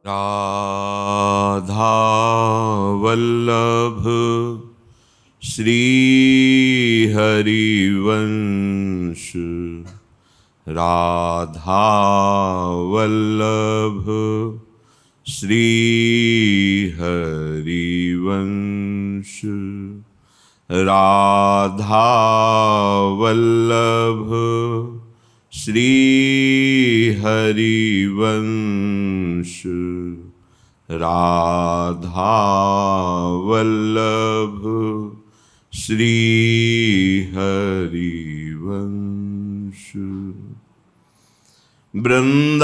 राधा वल्लभ श्री हरिवंश, राधा वल्लभ श्री हरिवंश, राधा वल्लभ श्री हरिवंश, राधा वल्लभ श्री हरिवंश। वृंदावनेश्वरी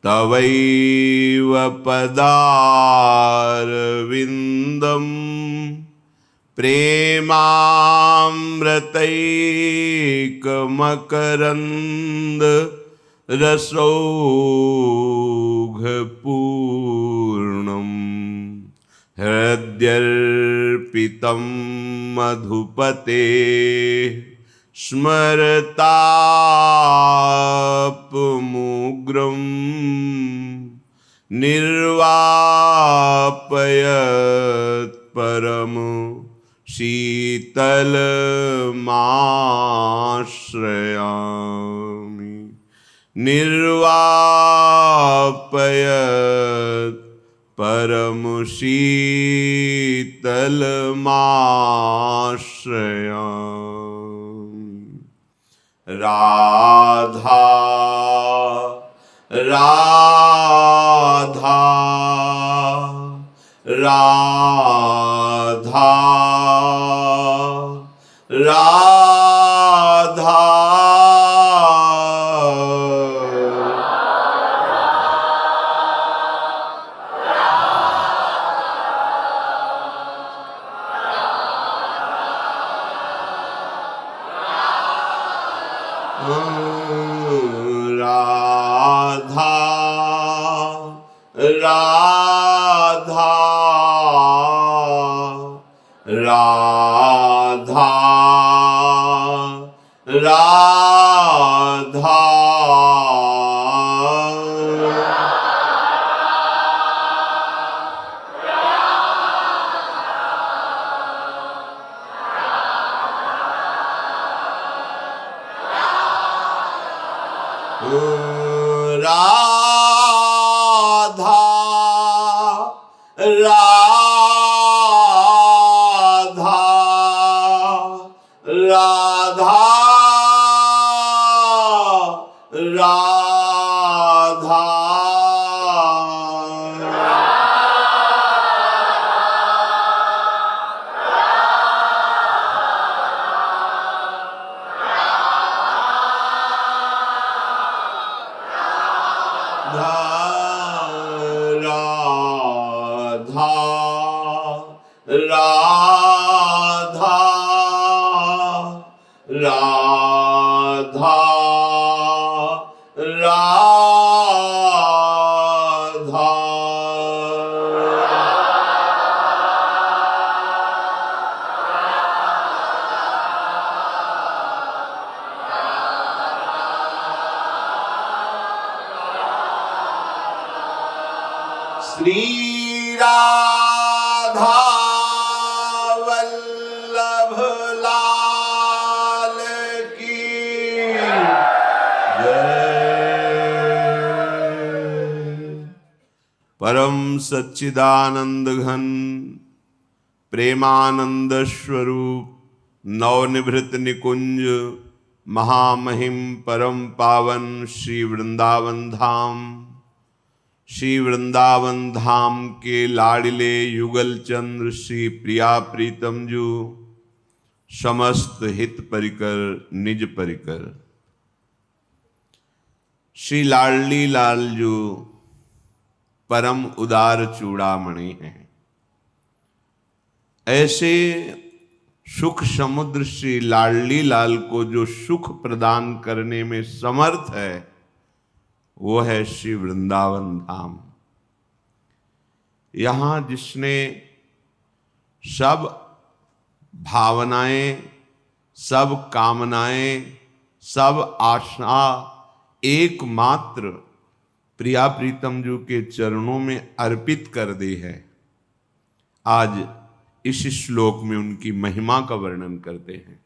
तवैव पदारविन्दम् प्रेमामृतैकमकरन्द रसौघपूर्णम् हृद्यर्पितं मधुपते स्मरतापमुग्रं निर्वापयत् परम शीतलमाश्रयामि, निर्वापयत् परम शीतलमाश्रयामि। राधा राधा राधा राधा राधा राधा राधा श्री राधा वल्लभ लाल की जय। परम सच्चिदानंद घन प्रेमानंद स्वरूप नवनिभृत निकुंज महामहिम परम पावन श्री वृंदावन धाम, श्री वृंदावन धाम के लाडिले युगल चंद्र श्री प्रिया प्रीतम जू, समस्त हित परिकर निज परिकर श्री लाडली लाल जू परम उदार चूड़ामणि हैं। ऐसे सुख समुद्र श्री लाडली लाल को जो सुख प्रदान करने में समर्थ है वो है श्री वृंदावन धाम। यहाँ जिसने सब भावनाएं, सब कामनाएं, सब आशा एकमात्र प्रिया प्रीतम जी के चरणों में अर्पित कर दी है। आज इस श्लोक में उनकी महिमा का वर्णन करते हैं।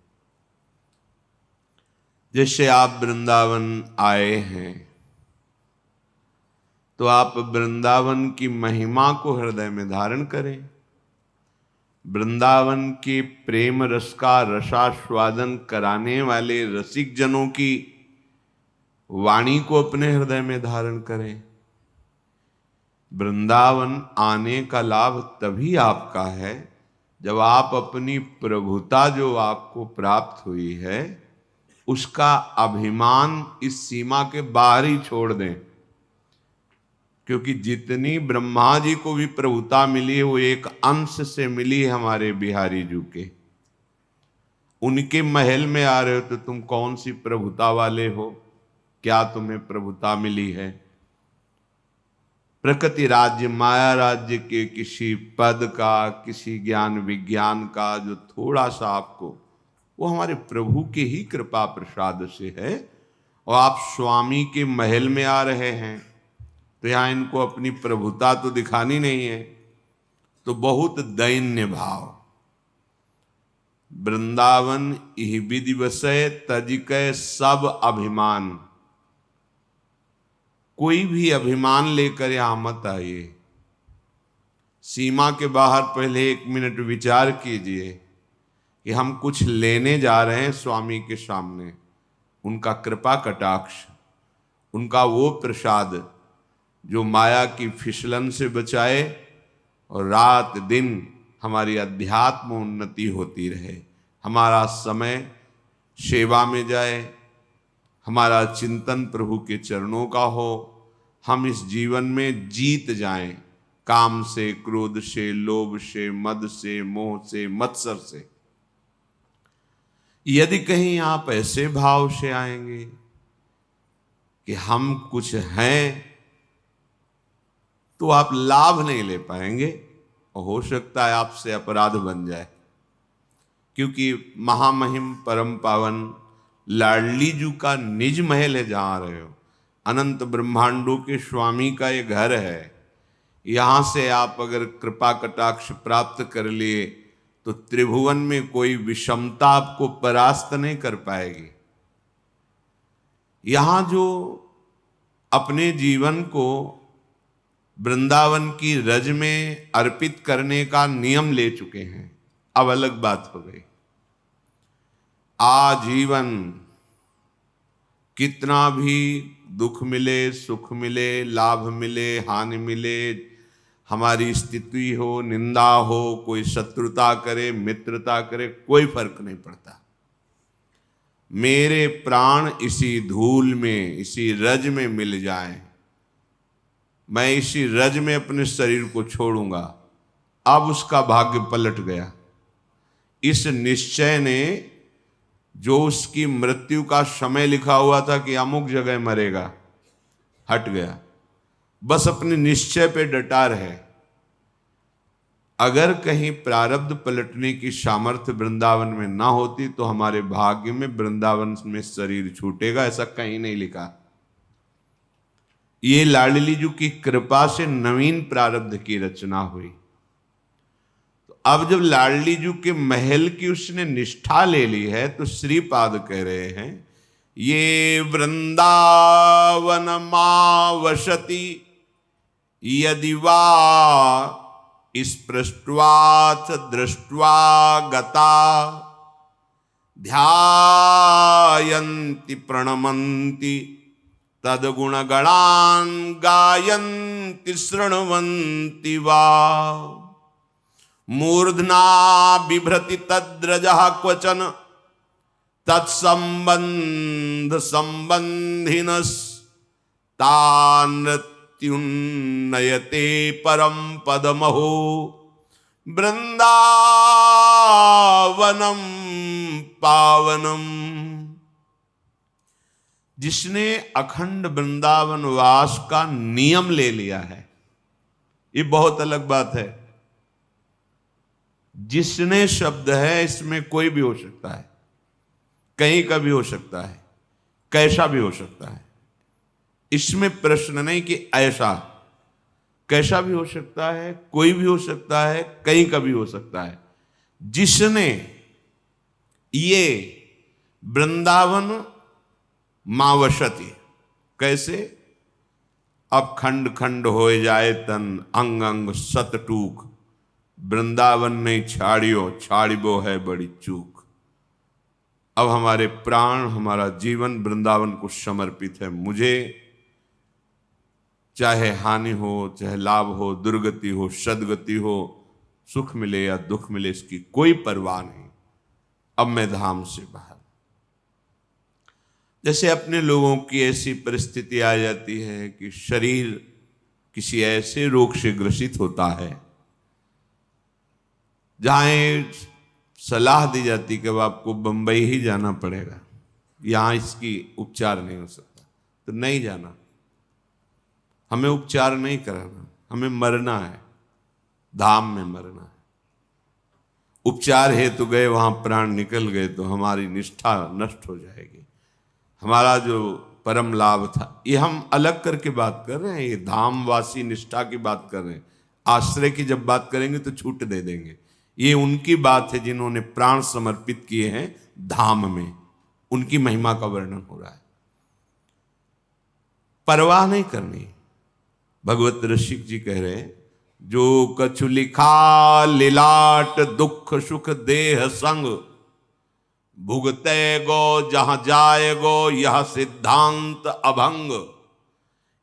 जैसे आप वृंदावन आए हैं तो आप वृंदावन की महिमा को हृदय में धारण करें। वृंदावन के प्रेम रस का रसास्वादन कराने वाले रसिक जनों की वाणी को अपने हृदय में धारण करें। वृंदावन आने का लाभ तभी आपका है जब आप अपनी प्रभुता जो आपको प्राप्त हुई है उसका अभिमान इस सीमा के बाहर ही छोड़ दें। क्योंकि जितनी ब्रह्मा जी को भी प्रभुता मिली है वो एक अंश से मिली है हमारे बिहारी जी के। उनके महल में आ रहे हो तो तुम कौन सी प्रभुता वाले हो, क्या तुम्हें प्रभुता मिली है? प्रकृति राज्य माया राज्य के किसी पद का, किसी ज्ञान विज्ञान का जो थोड़ा सा आपको, वो हमारे प्रभु के ही कृपा प्रसाद से है। और आप स्वामी के महल में आ रहे हैं तो यहाँ इनको अपनी प्रभुता तो दिखानी नहीं है, तो बहुत दैन्य भाव। वृंदावन इह विधि वसय तजिकै सब अभिमान। कोई भी अभिमान लेकर यहां मत आइए। सीमा के बाहर पहले 1 मिनट विचार कीजिए कि हम कुछ लेने जा रहे हैं स्वामी के सामने। उनका कृपा कटाक्ष, उनका वो प्रसाद जो माया की फिसलन से बचाए और रात दिन हमारी अध्यात्म उन्नति होती रहे, हमारा समय सेवा में जाए, हमारा चिंतन प्रभु के चरणों का हो, हम इस जीवन में जीत जाएं काम से, क्रोध से, लोभ से, मद से, मोह से, मत्सर से। यदि कहीं आप ऐसे भाव से आएंगे कि हम कुछ हैं तो आप लाभ नहीं ले पाएंगे और हो सकता है आपसे अपराध बन जाए। क्योंकि महामहिम परम पावन लाडली जी का निज महल है जहाँ रहे हो, अनंत ब्रह्मांडों के स्वामी का ये घर है। यहाँ से आप अगर कृपा कटाक्ष प्राप्त कर लिए तो त्रिभुवन में कोई विषमता आपको परास्त नहीं कर पाएगी। यहाँ जो अपने जीवन को वृंदावन की रज में अर्पित करने का नियम ले चुके हैं, अब अलग बात हो गई। आजीवन कितना भी दुख मिले, सुख मिले, लाभ मिले, हानि मिले, हमारी स्थिति हो, निंदा हो, कोई शत्रुता करे, मित्रता करे, कोई फर्क नहीं पड़ता। मेरे प्राण इसी धूल में, इसी रज में मिल जाएं, मैं इसी रज में अपने शरीर को छोड़ूंगा। अब उसका भाग्य पलट गया। इस निश्चय ने जो उसकी मृत्यु का समय लिखा हुआ था कि अमुक जगह मरेगा, हट गया। बस अपने निश्चय पे डटा रहे। अगर कहीं प्रारब्ध पलटने की सामर्थ्य वृंदावन में ना होती तो हमारे भाग्य में वृंदावन में शरीर छूटेगा, ऐसा कहीं नहीं लिखा। ये लाडली जी की कृपा से नवीन प्रारब्ध की रचना हुई। तो अब जब लाडली जी के महल की उसने निष्ठा ले ली है तो श्रीपाद कह रहे हैं, ये वृंदावन मावसति यदि वा स्पृष्ट्वाथ दृष्ट्वा गता ध्यायन्ति प्रणमन्ति तद्गुणगणान् गायन्ति शृण्वन्ति वा मूर्ध्ना बिभ्रति तद्रजः क्वचन तत्संबंध संबंधिनस्तान्नत्युन्नयते परम पदमहो वृंदावनम पावनम। जिसने अखंड वृंदावन वास का नियम ले लिया है, ये बहुत अलग बात है। जिसने शब्द है इसमें कोई भी हो सकता है, कहीं का भी हो सकता है। कैसा भी हो सकता है, इसमें प्रश्न नहीं कि ऐसा, कैसा भी हो सकता है, कोई भी हो सकता है, कहीं का भी हो सकता है। जिसने ये वृंदावन मावशति, कैसे, अब खंड खंड हो जाए तन, अंग अंग सत टूक, वृंदावन नहीं छाड़ियो, छाड़िबो है बड़ी चूक। अब हमारे प्राण, हमारा जीवन वृंदावन को समर्पित है। मुझे चाहे हानि हो, चाहे लाभ हो, दुर्गति हो, सदगति हो, सुख मिले या दुख मिले, इसकी कोई परवाह नहीं। अब मैं धाम से बाहर। जैसे अपने लोगों की ऐसी परिस्थिति आ जाती है कि शरीर किसी ऐसे रोग से ग्रसित होता है जहां सलाह दी जाती कि अब आपको बंबई ही जाना पड़ेगा, यहां इसकी उपचार नहीं हो सकता, तो नहीं जाना। हमें उपचार नहीं कराना, हमें मरना है, धाम में मरना है। उपचार हेतु गए, वहां प्राण निकल गए तो हमारी निष्ठा नष्ट हो जाएगी, हमारा जो परम लाभ था। ये हम अलग करके बात कर रहे हैं, ये धामवासी निष्ठा की बात कर रहे हैं। आश्रय की जब बात करेंगे तो छूट दे देंगे। ये उनकी बात है जिन्होंने प्राण समर्पित किए हैं धाम में, उनकी महिमा का वर्णन हो रहा है। परवाह नहीं करनी। भगवत ऋषिक जी कह रहे हैं, जो कछु लिखा लिलाट, दुख सुख देह संग, भुगते गो जहां जाए गो, यह सिद्धांत अभंग।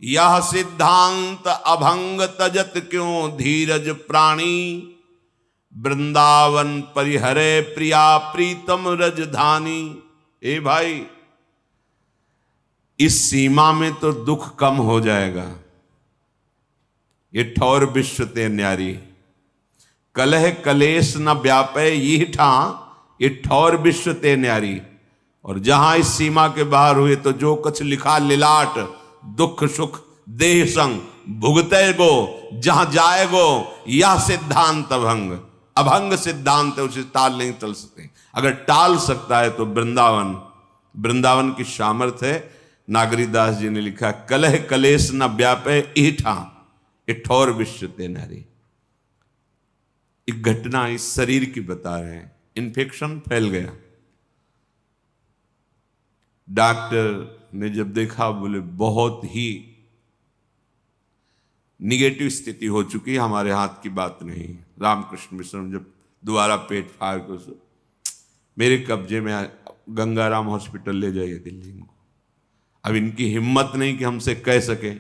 यह सिद्धांत अभंग तजत क्यों धीरज प्राणी, वृंदावन परिहरे प्रिया प्रीतम रजधानी। ए भाई, इस सीमा में तो दुख कम हो जाएगा। ये ठौर विश्व ते न्यारी, कलह कलेश न व्यापे ये ठा, ये ठौर विश्व ते न्यारी। और जहां इस सीमा के बाहर हुए तो जो कुछ लिखा लिलाट, दुख सुख देह संग, भुगते गो जहां जाए गो, यह सिद्धांत अभंग। अभंग सिद्धांत है, उसे टाल नहीं टल सकते। अगर टाल सकता है तो वृंदावन, वृंदावन की सामर्थ है। नागरीदास जी ने लिखा, कलह कलेश न व्यापे ईठा, ठौर विश्व ते नारी। एक घटना इस शरीर की बता रहे हैं। इन्फेक्शन फैल गया, डॉक्टर ने जब देखा बोले बहुत ही निगेटिव स्थिति हो चुकी है, हमारे हाथ की बात नहीं। रामकृष्ण मिश्र जब दोबारा पेट फाड़ कर मेरे कब्जे में, गंगाराम हॉस्पिटल ले जाइए दिल्ली को। अब इनकी हिम्मत नहीं कि हमसे कह सके,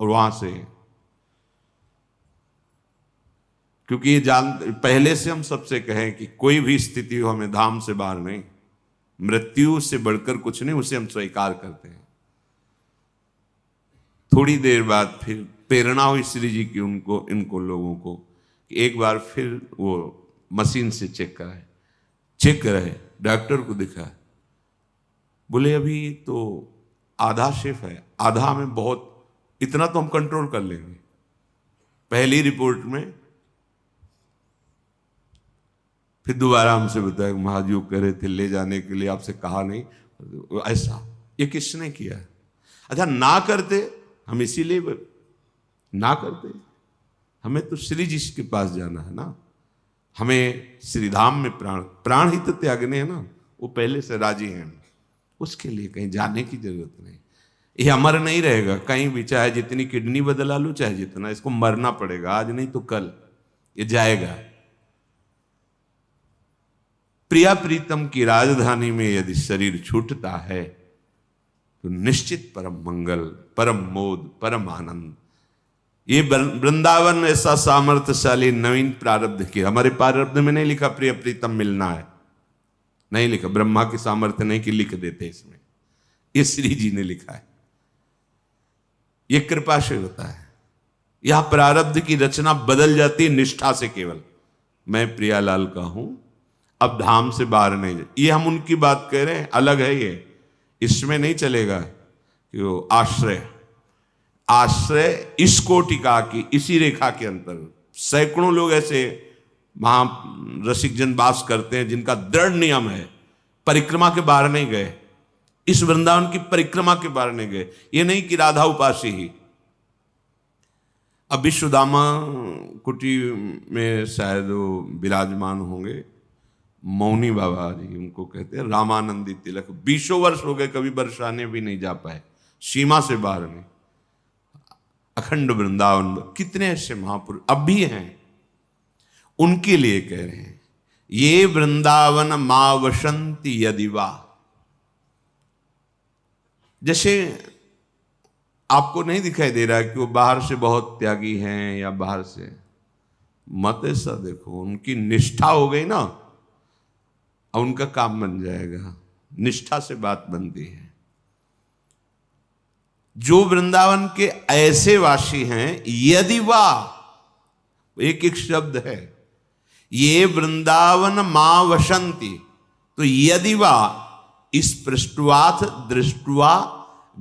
और वहां से, क्योंकि ये पहले से हम सबसे कहें कि कोई भी स्थिति हो, हमें धाम से बाहर नहीं। मृत्यु से बढ़कर कुछ नहीं, उसे हम स्वीकार करते हैं। थोड़ी देर बाद फिर प्रेरणा हुई श्री जी की उनको, इनको लोगों को, कि एक बार फिर वो मशीन से चेक कराए। चेक कराए, डॉक्टर को दिखा, बोले अभी तो आधा शेफ है, आधा में बहुत, इतना तो हम कंट्रोल कर लेंगे। पहली रिपोर्ट में फिर दोबारा हमसे बताया, महाजीव कह रहे थे ले जाने के लिए, आपसे कहा नहीं। ऐसा ये किसने किया? अच्छा, ना करते हम, इसीलिए ना करते। हमें तो श्री जी के पास जाना है ना, हमें श्रीधाम में प्राण ही तो त्यागने हैं ना। वो पहले से राजी हैं, उसके लिए कहीं जाने की जरूरत नहीं। ये अमर नहीं रहेगा कहीं भी, चाहे जितनी किडनी बदला लो, चाहे जितना, इसको मरना पड़ेगा, आज नहीं तो कल ये जाएगा। प्रिया प्रीतम की राजधानी में यदि शरीर छूटता है तो निश्चित परम मंगल, परम मोद, परम आनंद। ये वृंदावन ऐसा सामर्थ्यशाली नवीन प्रारब्ध की, हमारे प्रारब्ध में नहीं लिखा प्रिय प्रीतम मिलना है, नहीं लिखा। ब्रह्मा की सामर्थ्य नहीं कि लिख देते इसमें, ये श्री जी ने लिखा है। ये कृपा से होता है। यह प्रारब्ध की रचना बदल जाती है निष्ठा से केवल। मैं प्रियालाल का हूं, अब धाम से बाहर नहीं जाए, ये हम उनकी बात कह रहे हैं, अलग है ये। इसमें नहीं चलेगा कि वो आश्रय, आश्रय इस कोटिका की, इसी रेखा के अंतर्गत सैकड़ों लोग ऐसे वहां रसिक जन वास करते हैं जिनका दृढ़ नियम है, परिक्रमा के बाहर नहीं गए। इस वृंदावन की परिक्रमा के बारने गए। ये नहीं कि राधा उपासी ही। अब विश्वदामा कुटी में शायद वो विराजमान होंगे, मौनी बाबा जी उनको कहते हैं, रामानंदी तिलक। 20 वर्ष हो गए, कभी बरसाने भी नहीं जा पाए, सीमा से बाहर नहीं। अखंड वृंदावन, कितने ऐसे महापुरुष अब भी हैं। उनके लिए कह रहे हैं, ये वृंदावन मा वसंती यदि वा। जैसे आपको नहीं दिखाई दे रहा है कि वो बाहर से बहुत त्यागी हैं या बाहर से, मत ऐसा देखो। उनकी निष्ठा हो गई ना, अब उनका काम बन जाएगा। निष्ठा से बात बनती है। जो वृंदावन के ऐसे वासी हैं, यदि वा, एक एक शब्द है, ये वृंदावन मा वसंती, तो यदि वा स्पृष्टवाथ दृष्टवा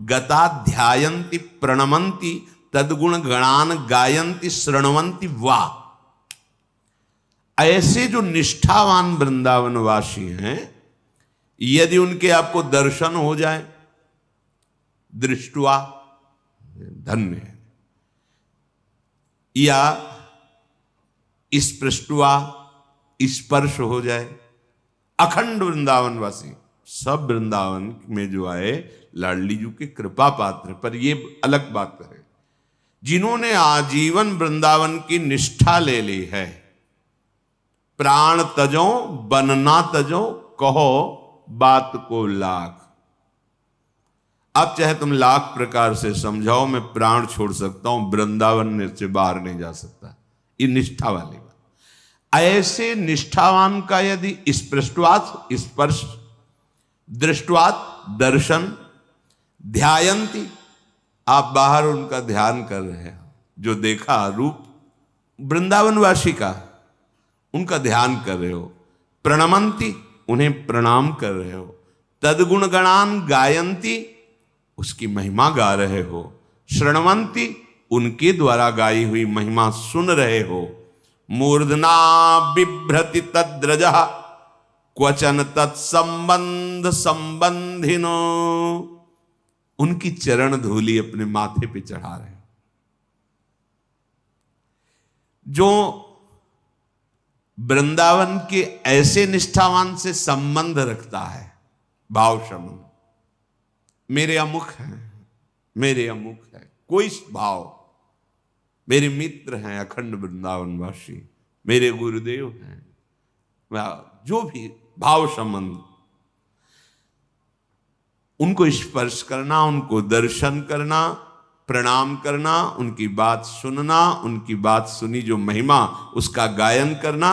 गता ध्यायन्ति प्रणमन्ति तद्गुण गणान गायन्ति शृण्वन्ति वा। ऐसे जो निष्ठावान वृंदावनवासी हैं, यदि उनके आपको दर्शन हो जाए, दृष्टवा धन्य है, या स्पृष्टवा स्पर्श हो जाए, अखंड वृंदावनवासी सब वृंदावन में जो आए लाडली जी के कृपा पात्र। पर ये अलग बात है, जिन्होंने आजीवन वृंदावन की निष्ठा ले ली है, प्राण तजो बनना तजो कहो बात को लाख। अब चाहे तुम लाख प्रकार से समझाओ, मैं प्राण छोड़ सकता हूं, वृंदावन से बाहर नहीं जा सकता। ये निष्ठा वाली बात। ऐसे निष्ठावान का यदि स्पृष्टवात स्पर्श, दृष्टवात दर्शन, ध्यायंती आप बाहर उनका ध्यान कर रहे हैं, जो देखा रूप वृंदावनवासी का, उनका ध्यान कर रहे हो, प्रणमंती उन्हें प्रणाम कर रहे हो, तदगुण गणान गायंती उसकी महिमा गा रहे हो, शृण्वंती उनके द्वारा गाई हुई महिमा सुन रहे हो, मूर्धना बिभ्रति तद्रजः क्वचन तत्संबंध संबंधिनो, उनकी चरण धूलि अपने माथे पे चढ़ा रहे हो। जो वृंदावन के ऐसे निष्ठावान से संबंध रखता है, भाव शमन, मेरे अमुख हैं, मेरे अमुख है, कोई भाव, मेरे मित्र हैं अखंड वृंदावनवासी, मेरे गुरुदेव हैं, जो भी भाव संबंध, उनको स्पर्श करना, उनको दर्शन करना, प्रणाम करना, उनकी बात सुनना, उनकी बात सुनी जो महिमा उसका गायन करना,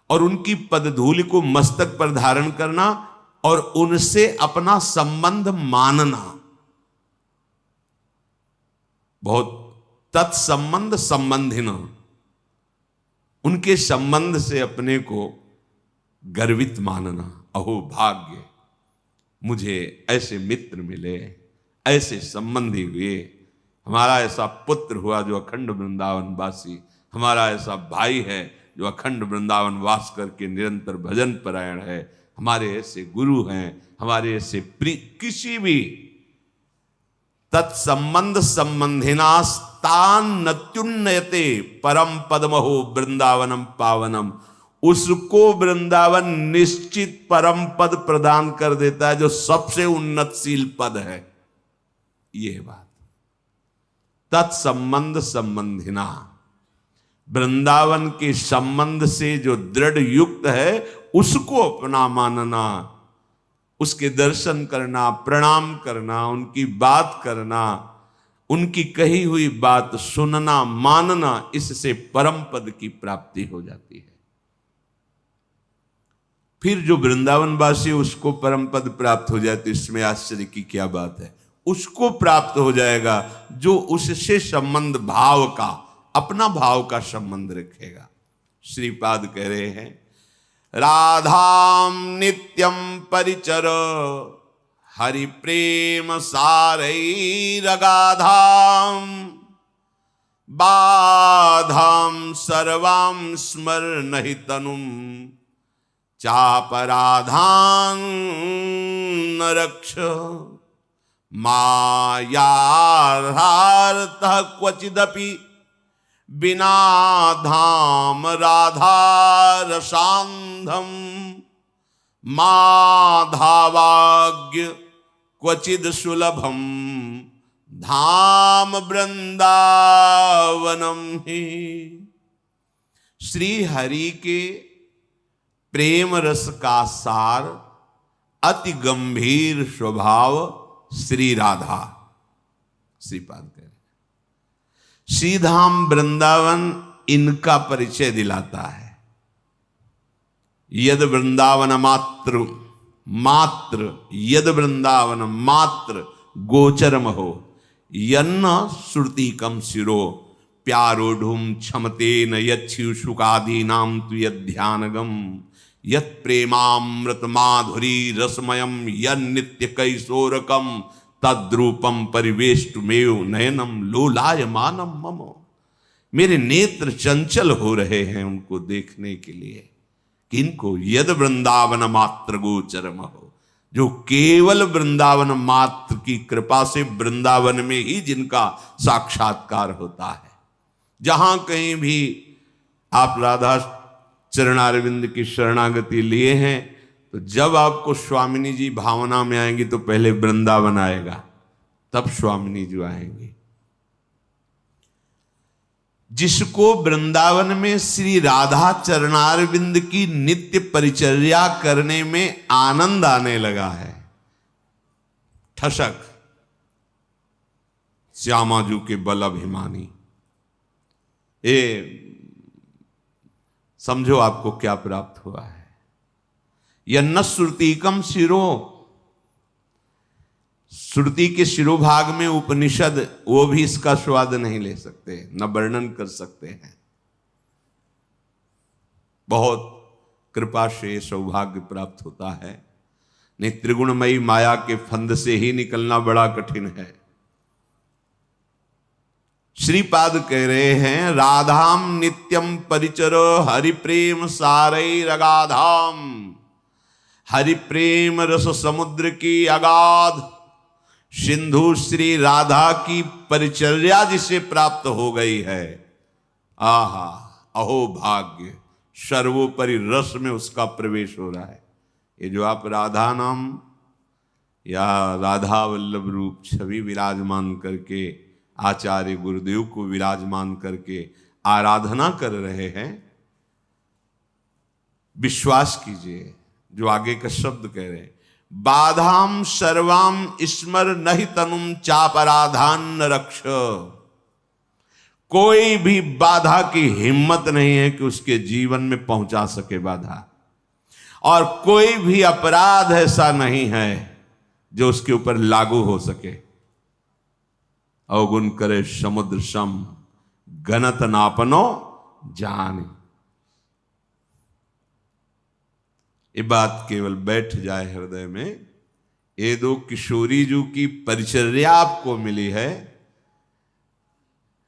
और उनकी पदधूलि को मस्तक पर धारण करना, और उनसे अपना संबंध मानना। बहुत तत्संबंध संबंधिन, उनके संबंध से अपने को गर्वित मानना। अहो भाग्य, मुझे ऐसे मित्र मिले, ऐसे संबंधी हुए, हमारा ऐसा पुत्र हुआ जो अखंड वृंदावन वासी, हमारा ऐसा भाई है जो अखंड वृंदावन वास करके निरंतर भजन परायण है, हमारे ऐसे गुरु हैं, हमारे ऐसे प्रिय, किसी भी तत्संबंध संबंधिनास्तान नत्युन्नयते परम पदमहो वृंदावनम पावनम, उसको वृंदावन निश्चित परम पद प्रदान कर देता है जो सबसे उन्नतशील पद है। यह बात तत्संबंध संबंधिना, वृंदावन के संबंध से जो दृढ़ युक्त है उसको अपना मानना, उसके दर्शन करना, प्रणाम करना, उनकी बात करना, उनकी कही हुई बात सुनना, मानना, इससे परम पद की प्राप्ति हो जाती है। फिर जो वृंदावनवासी उसको परम पद प्राप्त हो जाए तो इसमें आश्चर्य की क्या बात है। उसको प्राप्त हो जाएगा जो उससे संबंध भाव का, अपना भाव का संबंध रखेगा। श्रीपाद कह रहे हैं, राधाम नित्यम परिचर हरि प्रेम सारैरगाधाम बाधाम सर्वाम स्मर नहीं तनुम चापराधान न रक्ष मायार्थः क्वचिदपि बिना धाम राधा रसांधम माधावाग्य क्वचिद सुलभम धाम वृंदावनम ही। श्री हरि के प्रेम रस का सार अति गंभीर स्वभाव श्री राधा। श्रीपाद कह रहे श्रीधाम वृंदावन इनका परिचय दिलाता है। यद वृंदावन मात्र यद वृंदावन मात्र गोचरम हो यन्न श्रुतिकम शिरो प्यारोढ़ुम क्षमते न यच्छुकादीनाम तु यध्यानगम यत् प्रेमामृत माधुरी रसमयम यन्नित्य कैशोरकम तद्रूपम परिवेष्टुमेव नयनम लोलायमानम मम। मेरे नेत्र चंचल हो रहे हैं उनको देखने के लिए। किनको? यद वृंदावन मात्र गोचरम हो, जो केवल वृंदावन मात्र की कृपा से वृंदावन में ही जिनका साक्षात्कार होता है। जहां कहीं भी आप राधा चरणारविंद की शरणागति लिए हैं तो जब आपको स्वामिनी जी भावना में आएंगी तो पहले वृंदावन आएगा, तब स्वामिनी जी आएंगी। जिसको वृंदावन में श्री राधा चरणारविंद की नित्य परिचर्या करने में आनंद आने लगा है, ठसक श्यामाजू के बल अभिमानी, ये समझो आपको क्या प्राप्त हुआ है। यन्न श्रुतिकम शिरो, श्रुति के शिरोभाग में उपनिषद वो भी इसका स्वाद नहीं ले सकते, न वर्णन कर सकते हैं। बहुत कृपा से सौभाग्य प्राप्त होता है। नहीं त्रिगुणमयी माया के फंद से ही निकलना बड़ा कठिन है। श्रीपाद कह रहे हैं राधाम नित्यम परिचरो हरि प्रेम सारई रगाधाम। हरि प्रेम रस समुद्र की अगाध सिंधु श्री राधा की परिचर्या जिसे प्राप्त हो गई है, आहा अहो भाग्य, सर्वोपरि रस में उसका प्रवेश हो रहा है। ये जो आप राधा नाम या राधा वल्लभ रूप छवि विराजमान करके आचार्य गुरुदेव को विराजमान करके आराधना कर रहे हैं, विश्वास कीजिए जो आगे का शब्द कह रहे हैं, बाधाम सर्वाम स्मर नहीं तनुम चापराधान न रक्ष। कोई भी बाधा की हिम्मत नहीं है कि उसके जीवन में पहुंचा सके बाधा, और कोई भी अपराध ऐसा नहीं है जो उसके ऊपर लागू हो सके। अवगुण करे समुद्र सम गणत नापनो जाने। ये बात केवल बैठ जाए हृदय में। ये दो किशोरी जू की परिचर्या आपको मिली है।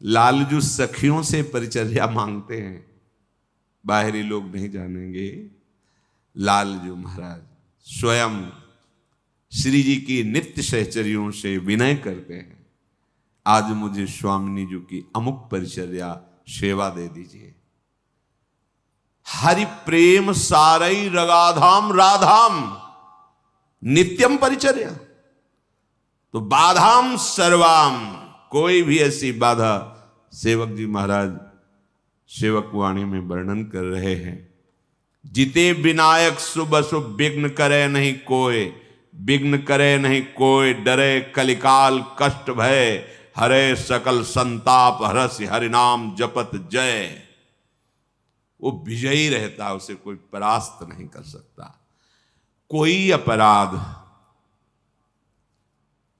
लालजू सखियों से परिचर्या मांगते हैं, बाहरी लोग नहीं जानेंगे। लालजू महाराज स्वयं श्री जी की नित्य सहचर्यों से विनय करते हैं, आज मुझे स्वामिनी जी की अमुक परिचर्या सेवा दे दीजिए। हरि प्रेम सारई रगाधाम राधाम नित्यम परिचर्या। तो बाधाम सर्वाम, कोई भी ऐसी बाधा, सेवक जी महाराज सेवक वाणी में वर्णन कर रहे हैं। जिते विनायक शुभ अशुभ विघ्न करे नहीं कोय, विघ्न करे नहीं कोय, डरे कलिकाल कष्ट भय, हरे सकल संताप हरस हरिनाम जपत जय। वो विजयी रहता, उसे कोई परास्त नहीं कर सकता। कोई अपराध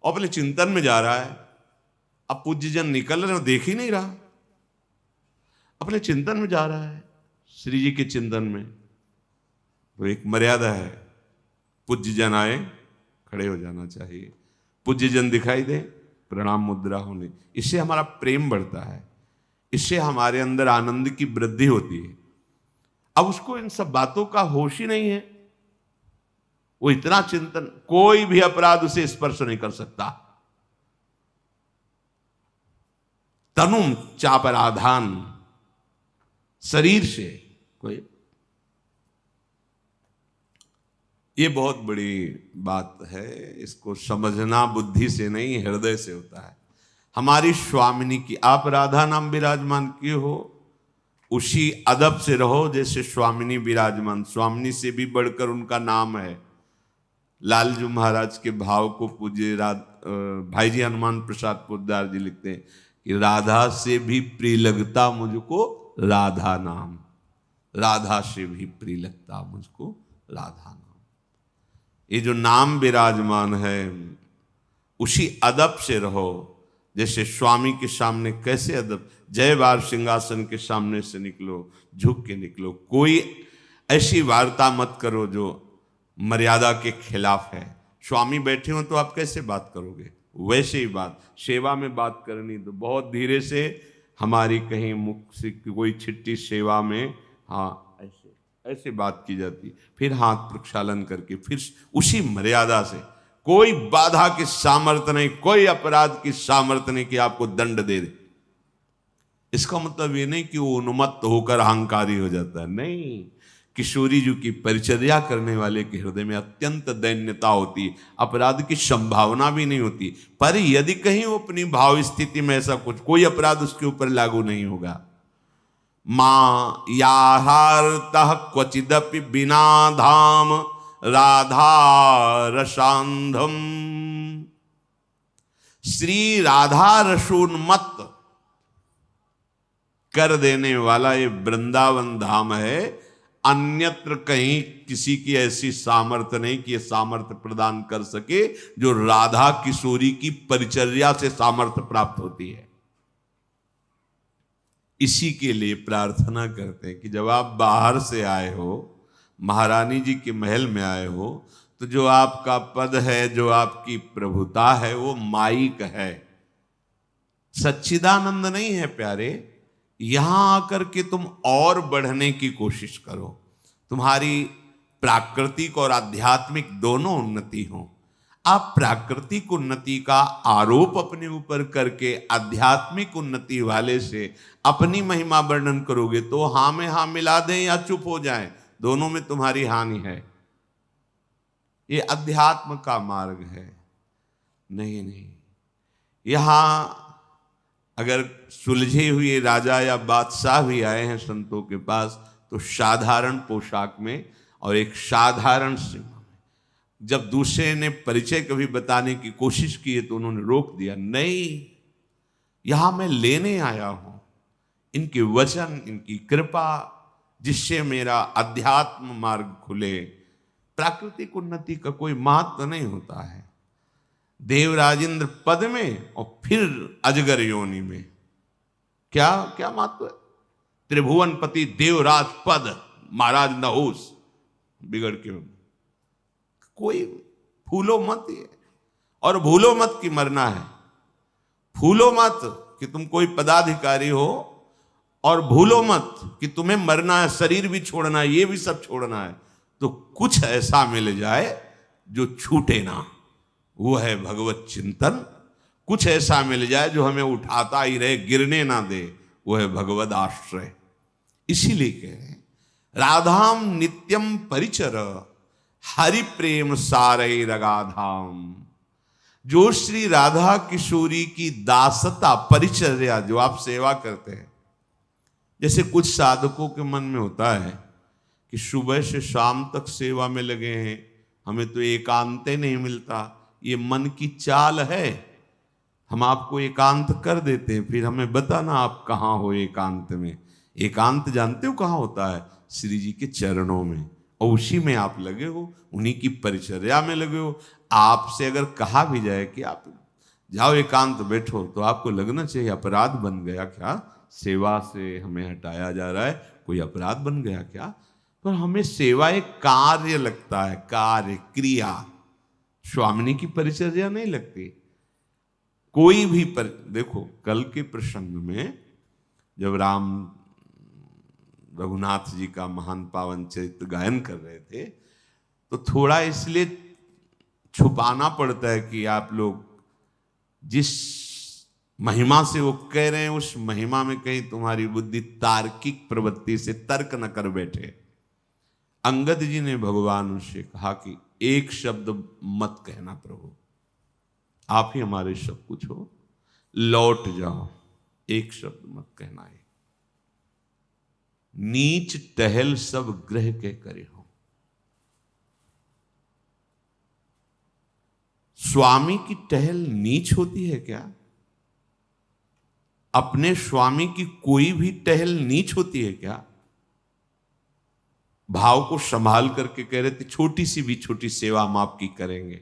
अपने चिंतन में जा रहा है, अब पूज्य जन निकल रहे, देख ही नहीं रहा, अपने चिंतन में जा रहा है, श्री जी के चिंतन में। तो एक मर्यादा है, पूज्य जन आए खड़े हो जाना चाहिए, पूज्य जन दिखाई दे प्रणाम मुद्रा होने, इससे हमारा प्रेम बढ़ता है, इससे हमारे अंदर आनंद की वृद्धि होती है। अब उसको इन सब बातों का होश ही नहीं है। वो इतना चिंतन, कोई भी अपराध उसे स्पर्श नहीं कर सकता। तनुम चापराधान, शरीर से कोई, ये बहुत बड़ी बात है। इसको समझना बुद्धि से नहीं, हृदय से होता है। हमारी स्वामिनी की, आप राधा नाम विराजमान किए हो, उसी अदब से रहो जैसे स्वामिनी विराजमान। स्वामिनी से भी बढ़कर उनका नाम है। लालजू महाराज के भाव को पूज्य भाई जी हनुमान प्रसाद पोद्दार जी लिखते हैं कि राधा से भी प्रिय लगता मुझको राधा नाम, राधा से भी प्रिय लगता मुझको राधा नाम। ये जो नाम विराजमान है, उसी अदब से रहो जैसे स्वामी के सामने कैसे अदब, जय बार सिंहासन के सामने से निकलो, झुक के निकलो। कोई ऐसी वार्ता मत करो जो मर्यादा के खिलाफ है। स्वामी बैठे हो तो आप कैसे बात करोगे? वैसे ही बात, सेवा में बात करनी तो बहुत धीरे से, हमारी कहीं मुख से कोई छिट्टी सेवा में, हाँ ऐसे ऐसे बात की जाती, फिर हाथ प्रक्षालन करके, फिर उसी मर्यादा से। कोई बाधा की सामर्थ्य नहीं, कोई अपराध की सामर्थ्य नहीं कि आपको दंड दे दे। इसका मतलब ये नहीं कि वो उन्मत्त होकर अहंकारी हो जाता है, नहीं। किशोरी जी की परिचर्या करने वाले के हृदय में अत्यंत दैन्यता होती है, अपराध की संभावना भी नहीं होती। पर यदि कहीं वो अपनी भाव स्थिति में ऐसा कुछ, कोई अपराध उसके ऊपर लागू नहीं होगा। मां याहारतः क्वचिदपि बिना धाम राधा रसांधम। श्री राधा रसोन्मत्त कर देने वाला ये वृंदावन धाम है। अन्यत्र कहीं किसी की ऐसी सामर्थ्य नहीं कि ये सामर्थ्य प्रदान कर सके जो राधा किशोरी की परिचर्या से सामर्थ्य प्राप्त होती है। इसी के लिए प्रार्थना करते हैं कि जब आप बाहर से आए हो, महारानी जी के महल में आए हो, तो जो आपका पद है, जो आपकी प्रभुता है, वो माइक है, सच्चिदानंद नहीं है प्यारे। यहां आकर के तुम और बढ़ने की कोशिश करो, तुम्हारी प्राकृतिक और आध्यात्मिक दोनों उन्नति हो। आप प्राकृतिक उन्नति का आरोप अपने ऊपर करके आध्यात्मिक उन्नति वाले से अपनी महिमा वर्णन करोगे तो हां में हां मिला दें या चुप हो जाएं, दोनों में तुम्हारी हानि है। ये अध्यात्म का मार्ग है। नहीं, यहां अगर सुलझे हुए राजा या बादशाह भी आए हैं संतों के पास, तो साधारण पोशाक में और एक साधारण सीमा में। जब दूसरे ने परिचय कभी बताने की कोशिश की है तो उन्होंने रोक दिया, नहीं, यहां मैं लेने आया हूं इनके वचन, इनकी कृपा, जिससे मेरा अध्यात्म मार्ग खुले। प्राकृतिक उन्नति का कोई महत्व नहीं होता है। देवराजेंद्र पद में और फिर अजगर योनि में क्या क्या महत्व है? त्रिभुवनपति देवराज पद, महाराज नहुस बिगड़ के, कोई फूलो मत ये, और भूलो मत कि मरना है। फूलो मत कि तुम कोई पदाधिकारी हो, और भूलो मत कि तुम्हें मरना है, शरीर भी छोड़ना है, ये भी सब छोड़ना है। तो कुछ ऐसा मिल जाए जो छूटे ना, वो है भगवत चिंतन। कुछ ऐसा मिल जाए जो हमें उठाता ही रहे, गिरने ना दे, वो है भगवद आश्रय। इसीलिए कह रहे हैं राधाम नित्यम परिचर हरि प्रेम सारे रगाधाम। जो श्री राधा किशोरी की दासता, परिचर्या, जो आप सेवा करते हैं, जैसे कुछ साधकों के मन में होता है कि सुबह से शाम तक सेवा में लगे हैं, हमें तो एकांत नहीं मिलता। ये मन की चाल है। हम आपको एकांत कर देते हैं, फिर हमें बताना आप कहाँ हो एकांत में। एकांत जानते हो कहाँ होता है? श्री जी के चरणों में, और उसी में आप लगे हो, उन्हीं की परिचर्या में लगे हो। आपसे अगर कहा भी जाए कि आप जाओ एकांत बैठो, तो आपको लगना चाहिए अपराध बन गया क्या, सेवा से हमें हटाया जा रहा है, कोई अपराध बन गया क्या? पर हमें सेवा एक कार्य लगता है, कार्य, क्रिया। स्वामिनी की परिचर्या नहीं लगती। कोई भी देखो, कल के प्रसंग में जब राम रघुनाथ जी का महान पावन चरित्र गायन कर रहे थे, तो थोड़ा इसलिए छुपाना पड़ता है कि आप लोग जिस महिमा से वो कह रहे हैं उस महिमा में कहीं तुम्हारी बुद्धि तार्किक प्रवृत्ति से तर्क न कर बैठे। अंगद जी ने भगवान से कहा कि एक शब्द मत कहना प्रभु, आप ही हमारे सब कुछ हो, लौट जाओ, एक शब्द मत कहना है। नीच टहल सब ग्रह के करे हो। स्वामी की टहल नीच होती है क्या? अपने स्वामी की कोई भी टहल नीच होती है क्या? भाव को संभाल करके कह रहे थे छोटी सी भी छोटी सेवा हम आपकी करेंगे,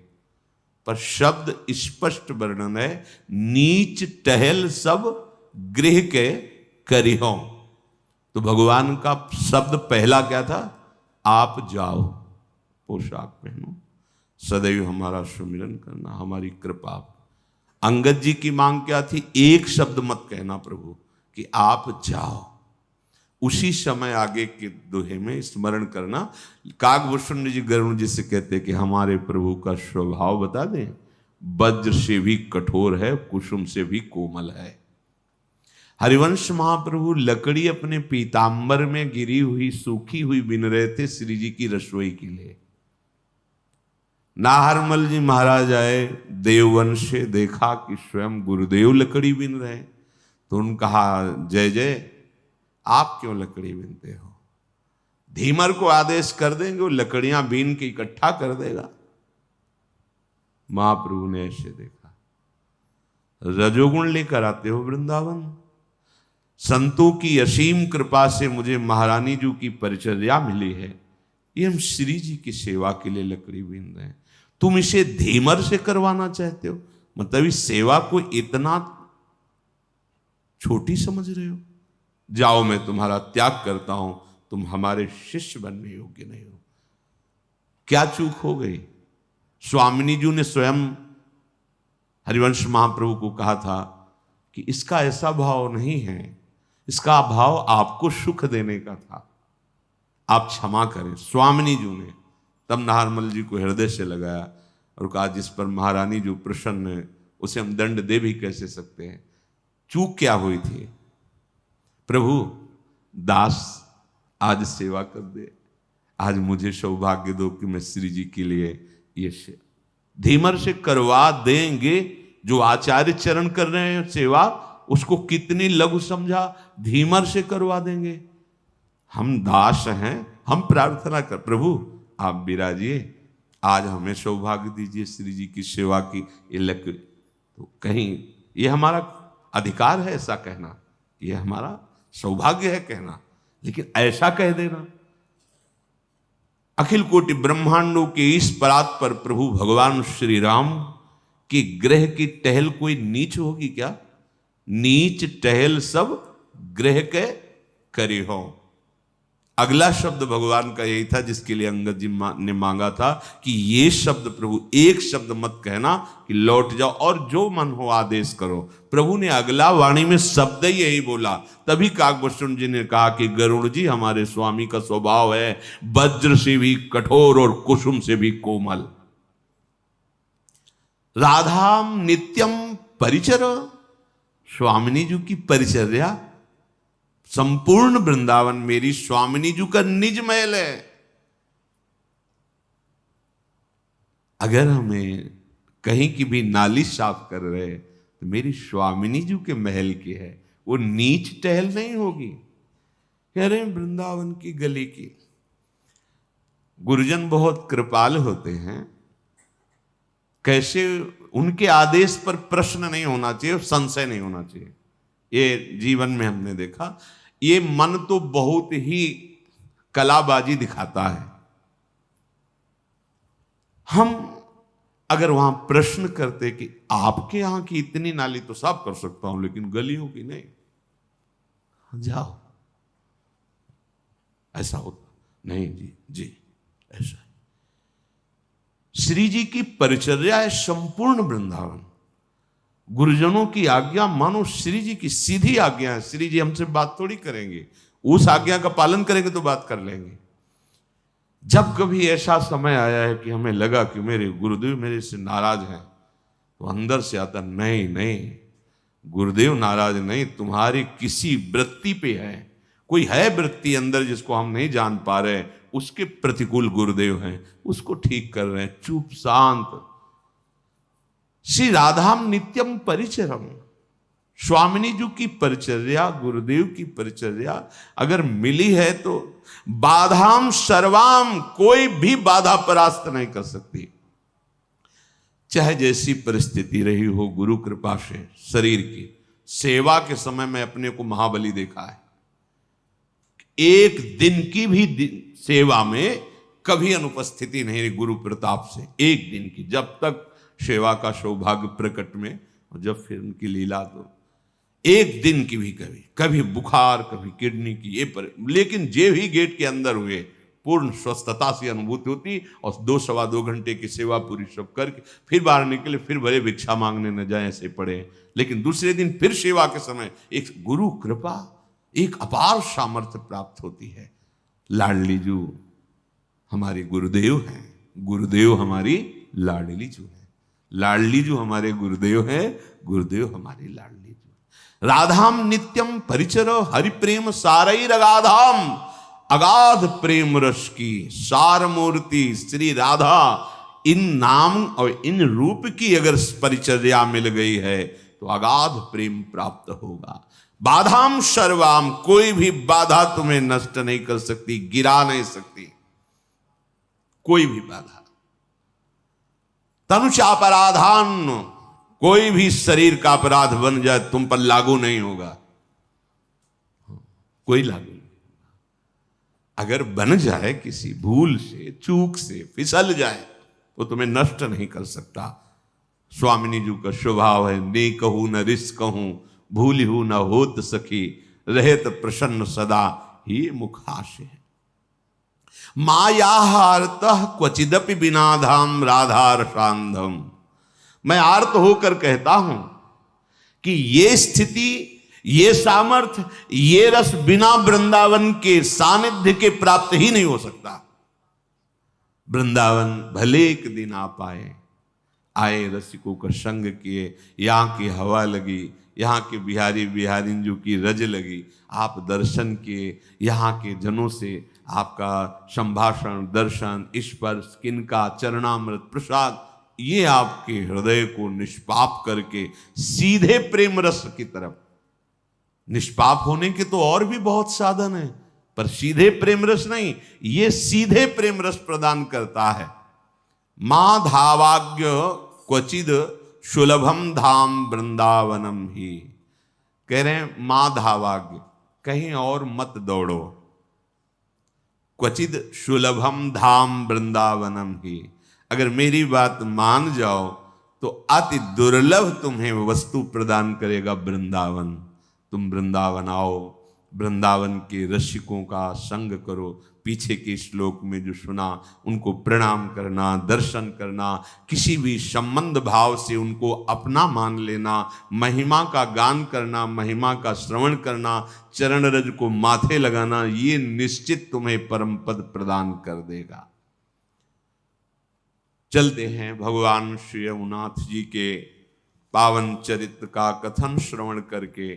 पर शब्द स्पष्ट वर्णन है, नीच टहल सब गृह के करिहो। तो भगवान का शब्द पहला क्या था? आप जाओ, पोशाक पहनो, सदैव हमारा सुमिरन करना, हमारी कृपा। अंगद जी की मांग क्या थी? एक शब्द मत कहना प्रभु, कि आप जाओ। उसी समय आगे के दोहे में स्मरण करना, काकभूषण जी गरुण जी से कहते कि हमारे प्रभु का स्वभाव बता दें, वज्र से भी कठोर है, कुसुम से भी कोमल है। हरिवंश महाप्रभु लकड़ी अपने पीतांबर में गिरी हुई सूखी हुई बिन रहे थे श्री जी की रसोई के लिए। नाहरमल जी महाराज आए, देववंश से देखा कि स्वयं गुरुदेव लकड़ी बिन रहे, तो उन्होंने कहा जय जय, आप क्यों लकड़ी बीनते हो? धीमर को आदेश कर देंगे, वो लकड़ियां बीन के इकट्ठा कर देगा। महाप्रभु ने ऐसे देखा, रजोगुण लेकर आते हो वृंदावन, संतों की असीम कृपा से मुझे महारानी जी की परिचर्या मिली है, ये हम श्री जी की सेवा के लिए लकड़ी बीन रहे हैं, तुम इसे धीमर से करवाना चाहते हो? मतलब इस सेवा को इतना छोटी समझ रहे हो? जाओ, मैं तुम्हारा त्याग करता हूं, तुम हमारे शिष्य बनने योग्य नहीं हो। क्या चूक हो गई? स्वामिनी जी ने स्वयं हरिवंश महाप्रभु को कहा था कि इसका ऐसा भाव नहीं है, इसका भाव आपको सुख देने का था, आप क्षमा करें। स्वामिनी जी ने तब नाहरमल जी को हृदय से लगाया और कहा जिस पर महारानी जो प्रसन्न है उसे हम दंड दे भी कैसे सकते हैं? चूक क्या हुई थी? प्रभु दास आज सेवा कर दे, आज मुझे सौभाग्य दो कि मैं श्री जी के लिए ये धीमर से करवा देंगे। जो आचार्य चरण कर रहे हैं सेवा, उसको कितनी लघु समझा, धीमर से करवा देंगे। हम दास हैं, हम प्रार्थना कर, प्रभु आप विराजिए, आज हमें सौभाग्य दीजिए श्री जी की सेवा की। ये लकड़ी तो कहीं ये हमारा अधिकार है ऐसा कहना, ये हमारा सौभाग्य है कहना, लेकिन ऐसा कह देना। अखिल कोटि ब्रह्मांडों के इस परात पर प्रभु भगवान श्री राम की ग्रह की टहल कोई नीच होगी क्या? नीच टहल सब ग्रह के करी हो। अगला शब्द भगवान का यही था जिसके लिए अंगद जी ने मांगा था कि ये शब्द प्रभु, एक शब्द मत कहना कि लौट जाओ और जो मन हो आदेश करो। प्रभु ने अगला वाणी में शब्द ही यही बोला। तभी काकभूषण जी ने कहा कि गरुड़ जी, हमारे स्वामी का स्वभाव है वज्र से भी कठोर और कुसुम से भी कोमल। राधाम नित्यम परिचर, स्वामिनी जी की परिचर्या, संपूर्ण वृंदावन मेरी स्वामिनी जी का निज महल है। अगर हमें कहीं की भी नाली साफ कर रहे तो मेरी स्वामिनी जी के महल की है, वो नीच टहल नहीं होगी। कह रहे हैं वृंदावन की गली की। गुरुजन बहुत कृपाल होते हैं, कैसे उनके आदेश पर प्रश्न नहीं होना चाहिए, संशय नहीं होना चाहिए। ये जीवन में हमने देखा। ये मन तो बहुत ही कलाबाजी दिखाता है। हम अगर वहां प्रश्न करते कि आपके यहां की इतनी नाली तो साफ कर सकता हूं लेकिन गलियों की नहीं, जाओ, ऐसा होता नहीं। जी जी ऐसा है। श्री जी की परिचर्या है संपूर्ण वृंदावन। गुरुजनों की आज्ञा मानो श्री जी की सीधी आज्ञा है। श्री जी हमसे बात थोड़ी करेंगे, उस आज्ञा का पालन करेंगे तो बात कर लेंगे। जब कभी ऐसा समय आया है कि हमें लगा कि मेरे गुरुदेव मेरे से नाराज हैं, तो अंदर से आता नहीं नहीं, गुरुदेव नाराज नहीं, तुम्हारी किसी वृत्ति पे है, कोई है वृत्ति अंदर जिसको हम नहीं जान पा रहे, उसके प्रतिकूल गुरुदेव हैं, उसको ठीक कर रहे हैं। चुप शांत। श्री राधाम नित्यम परिचरम, स्वामिनी जी की परिचर्या, गुरुदेव की परिचर्या अगर मिली है तो बाधाम सर्वाम, कोई भी बाधा परास्त नहीं कर सकती। चाहे जैसी परिस्थिति रही हो, गुरु कृपा से शरीर की सेवा के समय में अपने को महाबली देखा है। एक दिन की भी सेवा में कभी अनुपस्थिति नहीं रही गुरु प्रताप से, एक दिन की, जब तक सेवा का सौभाग्य प्रकट में, और जब फिर उनकी लीला तो एक दिन की भी कभी बुखार, कभी किडनी की ये पर, लेकिन जे भी गेट के अंदर हुए पूर्ण स्वस्थता से अनुभूति होती, और 2-2.25 घंटे की सेवा पूरी सब करके फिर बाहर निकले, फिर भले भिक्षा मांगने न जाए ऐसे पड़े, लेकिन दूसरे दिन फिर सेवा के समय एक गुरु कृपा, एक अपार सामर्थ्य प्राप्त होती है। लाडली जू हमारे गुरुदेव हैं, गुरुदेव हमारी लाडली जू है, लाडली जू हमारे गुरुदेव हैं, गुरुदेव हमारी लाडली जू। राधाम नित्यम परिचरो हरि प्रेम सारई रगाधाम, अगाध प्रेम रस की सार मूर्ति श्री राधा, इन नाम और इन रूप की अगर परिचर्या मिल गई है तो अगाध प्रेम प्राप्त होगा। बाधाम सर्वाम, कोई भी बाधा तुम्हें नष्ट नहीं कर सकती, गिरा नहीं सकती, कोई भी बाधा। तनुचापराधान, कोई भी शरीर का अपराध बन जाए तुम पर लागू नहीं होगा, कोई लागू नहीं। अगर बन जाए किसी भूल से, चूक से फिसल जाए, तो तुम्हें नष्ट नहीं कर सकता। स्वामिनी जी का स्वभाव है, ने कहूं न रिस कहूं, भूल हूं न होत सखी, रहत प्रसन्न सदा ही मुखाशे है। मायाहारतः क्वचिदपि बिनाधाम राधार शांधम, मैं आर्त होकर कहता हूं कि ये स्थिति, ये सामर्थ्य, ये रस बिना वृंदावन के सानिध्य के प्राप्त ही नहीं हो सकता। वृंदावन भले एक दिन आप आए रसिकों का संग किए, यहाँ की हवा लगी, यहाँ के बिहारी बिहारिन जो की रज लगी, आप दर्शन किए, यहाँ के जनों से आपका संभाषण, दर्शन, स्पर्श, किनका चरणामृत प्रसाद, ये आपके हृदय को निष्पाप करके सीधे प्रेम रस की तरफ, निष्पाप होने के तो और भी बहुत साधन है, पर सीधे प्रेम रस नहीं, ये सीधे प्रेम रस प्रदान करता है। माधावाग्य क्वचिद सुलभम धाम वृंदावनम ही, कह रहे हैं माधावाग्य, कहीं और मत दौड़ो, क्वचिद सुलभम धाम वृंदावनम ही, अगर मेरी बात मान जाओ तो अति दुर्लभ तुम्हें वस्तु प्रदान करेगा वृंदावन। तुम वृंदावन आओ, वृंदावन के रसिकों का संग करो, पीछे के श्लोक में जो सुना उनको प्रणाम करना, दर्शन करना, किसी भी संबंध भाव से उनको अपना मान लेना, महिमा का गान करना, महिमा का श्रवण करना, चरण रज को माथे लगाना, ये निश्चित तुम्हें परम पद प्रदान कर देगा। चलते हैं भगवान श्री रघुनाथ जी के पावन चरित्र का कथन श्रवण करके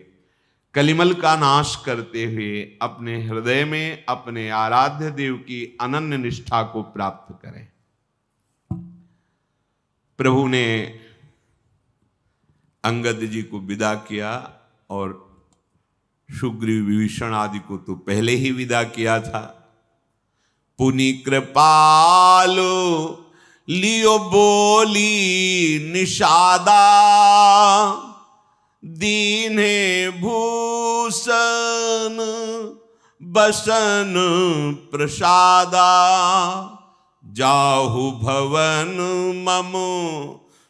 कलिमल का नाश करते हुए अपने हृदय में अपने आराध्य देव की अनन्य निष्ठा को प्राप्त करें। प्रभु ने अंगद जी को विदा किया और सुग्रीव विभीषण आदि को तो पहले ही विदा किया था। पुनि कृपालो लियो बोली निषादा, दीने भूषण बसन प्रसादा, जाहु भवन मम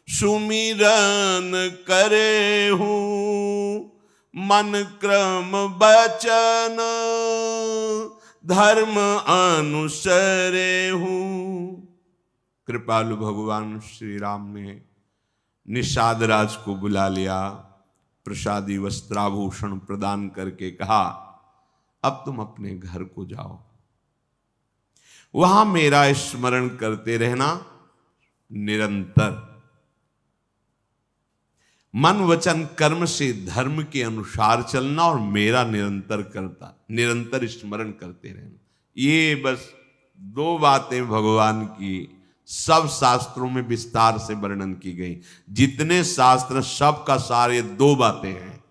सुमिरन करे हूँ, मन क्रम बचन धर्म अनुसरे हूँ। कृपालु भगवान श्री राम ने निषाद राज को बुला लिया, प्रसादी वस्त्राभूषण प्रदान करके कहा, अब तुम अपने घर को जाओ, वहां मेरा स्मरण करते रहना निरंतर। मन वचन कर्म से धर्म के अनुसार चलना और मेरा निरंतर स्मरण करते रहना। ये बस दो बातें भगवान की सब शास्त्रों में विस्तार से वर्णन की गई। जितने शास्त्र सब का सार ये दो बातें हैं,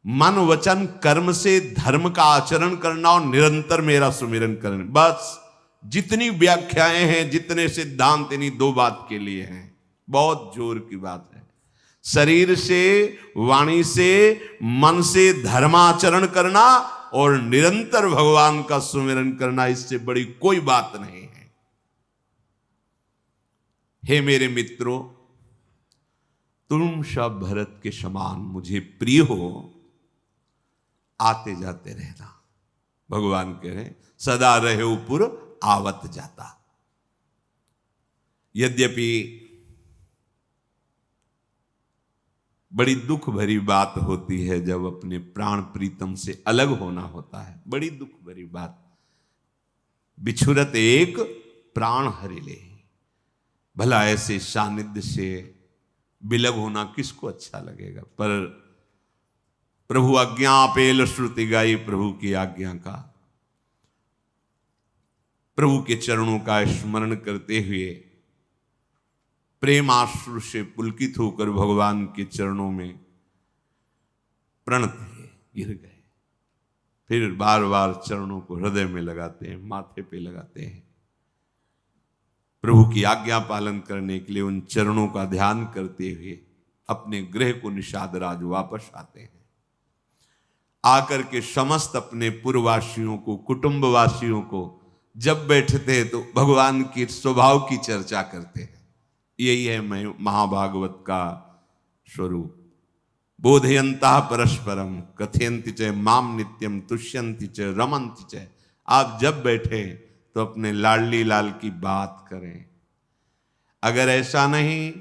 मन वचन कर्म से धर्म का आचरण करना और निरंतर मेरा सुमिरन करना। बस जितनी व्याख्याएं हैं, जितने सिद्धांत, इन्हीं दो बात के लिए हैं। बहुत जोर की बात है। शरीर से, वाणी से, मन से धर्माचरण करना और निरंतर भगवान का सुमिरन करना, इससे बड़ी कोई बात नहीं है। हे मेरे मित्रों, तुम सब भरत के समान मुझे प्रिय हो, आते जाते रहना। भगवान कह रहे सदा रहे पुर आवत जाता। यद्यपि बड़ी दुख भरी बात होती है जब अपने प्राण प्रीतम से अलग होना होता है, बड़ी दुख भरी बात। बिछुरत एक प्राण हरि ले, भला ऐसे सानिध्य से विलग होना किसको अच्छा लगेगा। पर प्रभु आज्ञा पेल श्रुति गाई, प्रभु की आज्ञा का, प्रभु के चरणों का स्मरण करते हुए प्रेम आश्रु से पुलकित होकर भगवान के चरणों में प्रणत गिर गए। फिर बार बार चरणों को हृदय में लगाते हैं, माथे पे लगाते हैं। प्रभु की आज्ञा पालन करने के लिए उन चरणों का ध्यान करते हुए अपने गृह को निषाद राज वापस आते हैं। आकर के समस्त अपने पुरवासियों को, कुटुंबवासियों को जब बैठते हैं तो भगवान के स्वभाव की चर्चा करते हैं। यही है महाभागवत का स्वरूप। बोधयंता परस्परम कथयंति च माम नित्यम तुष्यंति च रमंति च। आप जब बैठे तो अपने लाडली लाल की बात करें। अगर ऐसा नहीं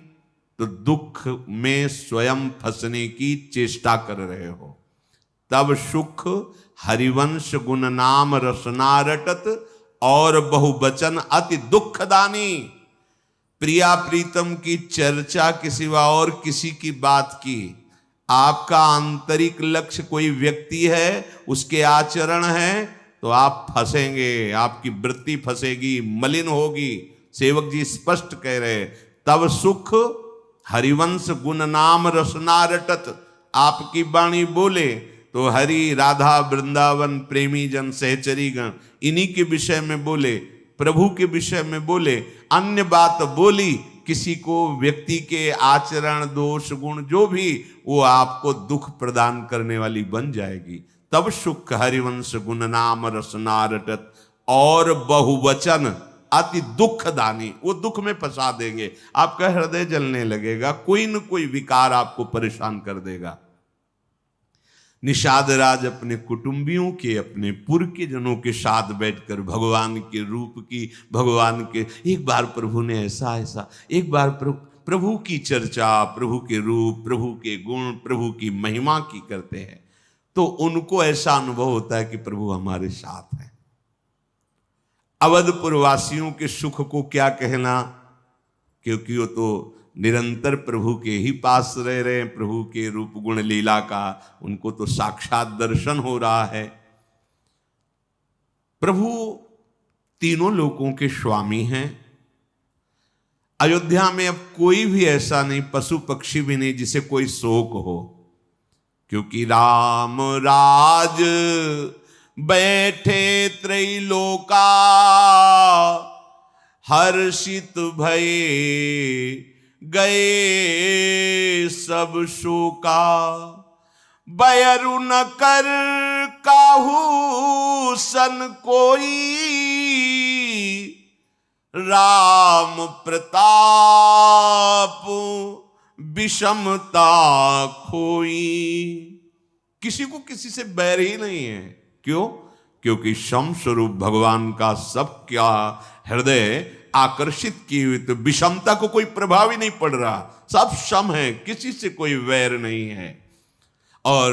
तो दुख में स्वयं फंसने की चेष्टा कर रहे हो। तब सुख हरिवंश गुण नाम रसना रटत और बहुवचन अति दुखदानी। प्रिया प्रीतम की चर्चा के सिवा और किसी की बात की, आपका आंतरिक लक्ष्य कोई व्यक्ति है, उसके आचरण है, तो आप फंसेंगे, आपकी वृत्ति फंसेगी, मलिन होगी। सेवक जी स्पष्ट कह रहे, तब सुख हरिवंश गुण नाम रसना रटत। आपकी वाणी बोले तो हरि, राधा, वृंदावन, प्रेमी जन, सहचरी गण, इन्हीं के विषय में बोले, प्रभु के विषय में बोले। अन्य बात बोली किसी को, व्यक्ति के आचरण, दोष, गुण जो भी, वो आपको दुख प्रदान करने वाली बन जाएगी। तब सुख हरिवंश गुण नाम रसना रटत और बहुवचन अति दुखदानी। वो दुख में फंसा देंगे, आपका हृदय जलने लगेगा, कोई न कोई विकार आपको परेशान कर देगा। निषाद राज अपने कुटुंबियों के, अपने पुर के जनों के साथ बैठकर भगवान के रूप की, भगवान के, एक बार प्रभु ने ऐसा ऐसा, एक बार प्रभु की चर्चा, प्रभु के रूप, प्रभु के गुण, प्रभु की महिमा की करते हैं, तो उनको ऐसा अनुभव होता है कि प्रभु हमारे साथ हैं। अवधपुर वासियों के सुख को क्या कहना, क्योंकि वो तो निरंतर प्रभु के ही पास रह रहे हैं। प्रभु के रूप गुण लीला का उनको तो साक्षात दर्शन हो रहा है। प्रभु तीनों लोकों के स्वामी हैं। अयोध्या में अब कोई भी ऐसा नहीं, पशु पक्षी भी नहीं, जिसे कोई शोक हो, क्योंकि राम राज बैठे त्रैलोका हर्षित भये गए सब शोका। बयरु न कर काहू सन कोई राम प्रताप विषमता खोई। किसी को किसी से बैर ही नहीं है। क्यों? क्योंकि सम स्वरूप भगवान का सबका हृदय आकर्षित की हुई, तो विषमता को कोई प्रभाव ही नहीं पड़ रहा, सब सम है, किसी से कोई वैर नहीं है। और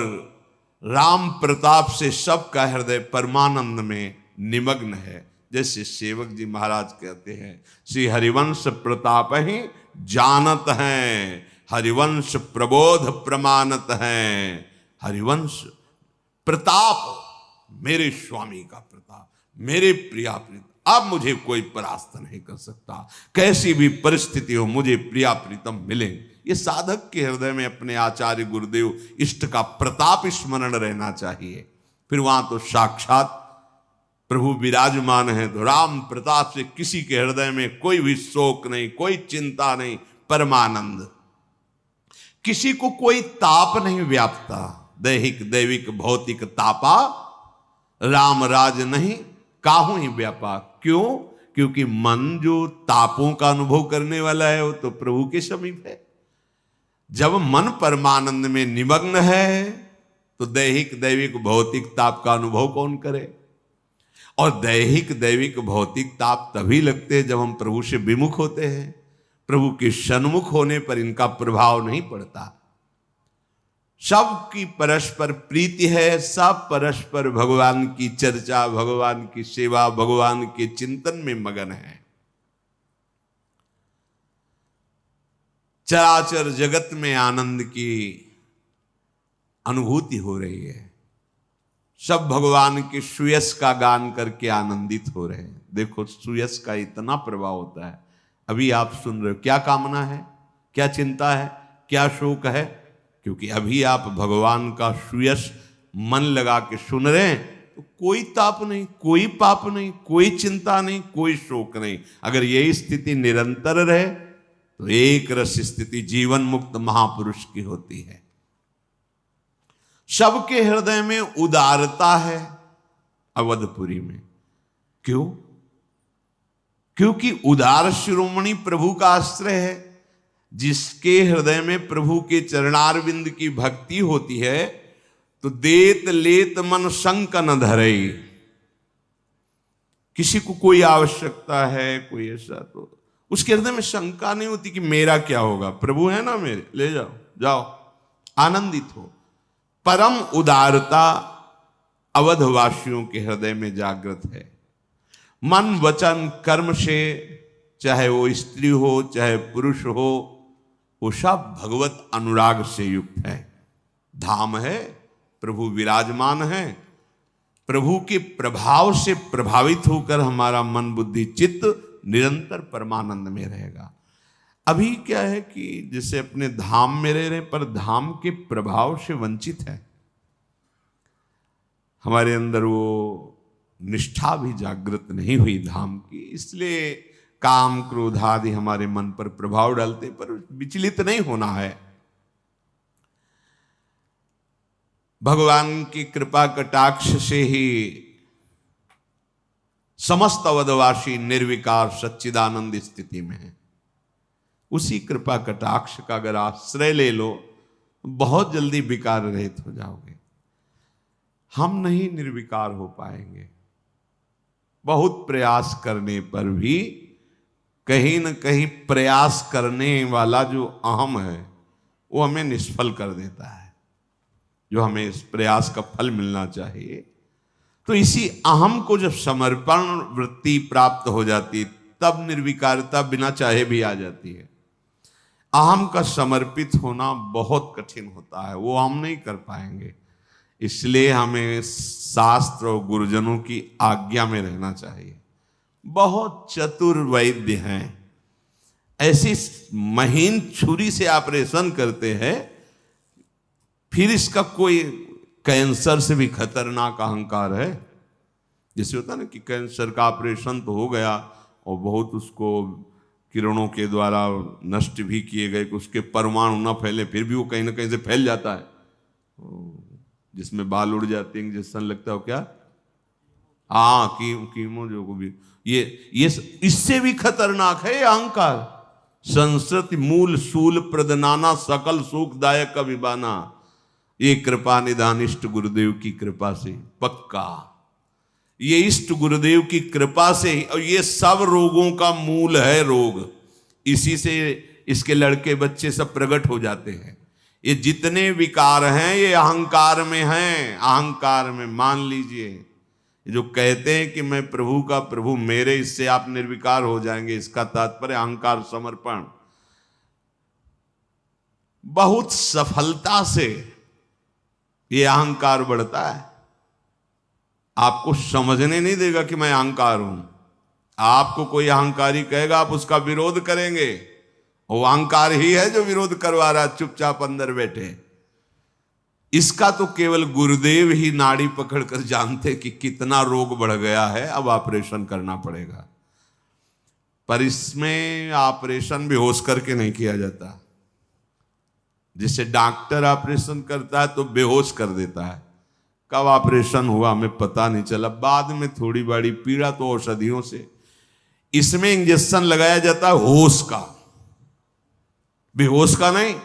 राम प्रताप से सबका हृदय परमानंद में निमग्न है। जैसे सेवक जी महाराज कहते हैं, श्री हरिवंश प्रताप ही जानत हैं, हरिवंश प्रबोध प्रमाणत हैं। हरिवंश प्रताप, मेरे स्वामी का प्रताप, मेरे प्रिया प्रीतम, अब मुझे कोई परास्त नहीं कर सकता। कैसी भी परिस्थिति हो मुझे प्रिया प्रीतम मिले। ये साधक के हृदय में अपने आचार्य गुरुदेव इष्ट का प्रताप स्मरण रहना चाहिए। फिर वहां तो साक्षात प्रभु विराजमान है। तो राम प्रताप से किसी के हृदय में कोई भी शोक नहीं, कोई चिंता नहीं, परमानंद। किसी को कोई ताप नहीं व्यापता। दैहिक दैविक भौतिक तापा, राम राज नहीं काहू ही व्यापा। क्यों? क्योंकि मन जो तापों का अनुभव करने वाला है वो तो प्रभु के समीप है। जब मन परमानंद में निमग्न है तो दैहिक दैविक भौतिक ताप का अनुभव कौन करे? और दैहिक दैविक भौतिक ताप तभी लगते हैं जब हम प्रभु से विमुख होते हैं। प्रभु के सन्मुख होने पर इनका प्रभाव नहीं पड़ता। सबकी परस्पर प्रीति है, सब परस्पर भगवान की चर्चा, भगवान की सेवा, भगवान के चिंतन में मगन है। चराचर जगत में आनंद की अनुभूति हो रही है। सब भगवान के सुयश का गान करके आनंदित हो रहे हैं। देखो सुयश का इतना प्रभाव होता है। अभी आप सुन रहे हो, क्या कामना है, क्या चिंता है, क्या शोक है? क्योंकि अभी आप भगवान का सुयश मन लगा के सुन रहे हैं तो कोई ताप नहीं, कोई पाप नहीं, कोई चिंता नहीं, कोई शोक नहीं। अगर यही स्थिति निरंतर रहे तो एक रस स्थिति जीवन मुक्त महापुरुष की होती है। सबके हृदय में उदारता है अवधपुरी में। क्यों? क्योंकि उदार शिरोमणि प्रभु का आश्रय है। जिसके हृदय में प्रभु के चरणारविंद की भक्ति होती है तो देत लेत मन शंक न धरे। किसी को कोई आवश्यकता है, कोई ऐसा, तो उसके हृदय में शंका नहीं होती कि मेरा क्या होगा, प्रभु है ना मेरे, ले जाओ, जाओ, आनंदित हो। परम उदारता अवधवासियों के हृदय में जागृत है। मन वचन कर्म से, चाहे वो स्त्री हो चाहे पुरुष हो, वो सब भगवत अनुराग से युक्त है। धाम है, प्रभु विराजमान है। प्रभु के प्रभाव से प्रभावित होकर हमारा मन बुद्धि चित्त निरंतर परमानंद में रहेगा। अभी क्या है कि जैसे अपने धाम में रह रहे पर धाम के प्रभाव से वंचित है। हमारे अंदर वो निष्ठा भी जागृत नहीं हुई धाम की, इसलिए काम क्रोध आदि हमारे मन पर प्रभाव डालते, पर विचलित नहीं होना है। भगवान की कृपा कटाक्ष से ही समस्त अवधवासी निर्विकार सच्चिदानंद स्थिति में है। उसी कृपा कटाक्ष का अगर आश्रय ले लो बहुत जल्दी विकार रहित हो जाओगे। हम नहीं निर्विकार हो पाएंगे। बहुत प्रयास करने पर भी कहीं न कहीं प्रयास करने वाला जो अहम है वो हमें निष्फल कर देता है, जो हमें इस प्रयास का फल मिलना चाहिए। तो इसी अहम को जब समर्पण वृत्ति प्राप्त हो जाती तब निर्विकारता बिना चाहे भी आ जाती है। अहम का समर्पित होना बहुत कठिन होता है, वो हम नहीं कर पाएंगे। इसलिए हमें शास्त्र और गुरुजनों की आज्ञा में रहना चाहिए। बहुत चतुर वैद्य हैं, ऐसी महीन छुरी से ऑपरेशन करते हैं, फिर इसका कोई कैंसर से भी खतरनाक अहंकार है। जैसे होता है ना कि कैंसर का ऑपरेशन तो हो गया और बहुत उसको किरणों के द्वारा नष्ट भी किए गए कि उसके परमाणु न फैले, फिर भी वो कहीं ना कहीं से फैल जाता है, जिसमें बाल उड़ जाते हैं, इंजेक्शन लगता है क्या, हाँ कीमो जो को भी, ये इससे भी खतरनाक है अहंकार। संस्कृति मूल सूल प्रदनाना सकल सुखदायक अभिबाना। ये कृपा निदान इष्ट गुरुदेव की कृपा से पक्का, ये इष्ट गुरुदेव की कृपा से ही, और ये सब रोगों का मूल है रोग। इसी से इसके लड़के बच्चे सब प्रकट हो जाते हैं। ये जितने विकार हैं ये अहंकार में हैं, अहंकार में। मान लीजिए जो कहते हैं कि मैं प्रभु का प्रभु मेरे, इससे आप निर्विकार हो जाएंगे, इसका तात्पर्य अहंकार समर्पण। बहुत सफलता से ये अहंकार बढ़ता है। आपको समझने नहीं देगा कि मैं अहंकार हूं। आपको कोई अहंकारी कहेगा आप उसका विरोध करेंगे, वो अहंकार ही है जो विरोध करवा रहा, चुपचाप अंदर बैठे। इसका तो केवल गुरुदेव ही नाड़ी पकड़कर जानते कि कितना रोग बढ़ गया है, अब ऑपरेशन करना पड़ेगा। पर इसमें ऑपरेशन बेहोश करके नहीं किया जाता। जिसे डॉक्टर ऑपरेशन करता है तो बेहोश कर देता है। कब ऑपरेशन हुआ हमें पता नहीं चला, बाद में थोड़ी बड़ी पीड़ा तो औषधियों से। इसमें इंजेक्शन लगाया जाता है होश का, बेहोश का नहीं।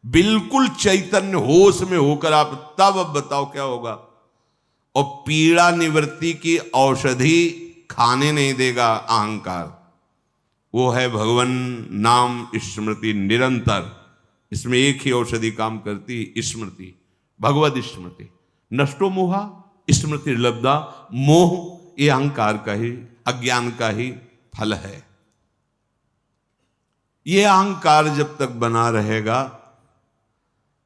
बिल्कुल चैतन्य होश में होकर आप तब अब बताओ क्या होगा। और पीड़ा निवृत्ति की औषधि खाने नहीं देगा अहंकार, वो है भगवान नाम स्मृति निरंतर। इसमें एक ही औषधि काम करती, स्मृति, भगवद स्मृति। नष्टो मोहा स्मृति लब्धा। मोह ये अहंकार का ही, अज्ञान का ही फल है। ये अहंकार जब तक बना रहेगा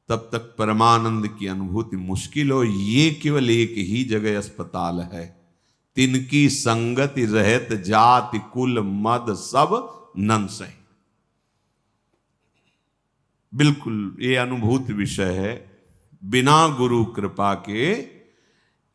तब तक परमानंद की अनुभूति मुश्किल हो। ये केवल एक ही जगह अस्पताल है, तिनकी संगति रहत जाति कुल मद सब नंसै। बिल्कुल ये अनुभूति विषय है। बिना गुरु कृपा के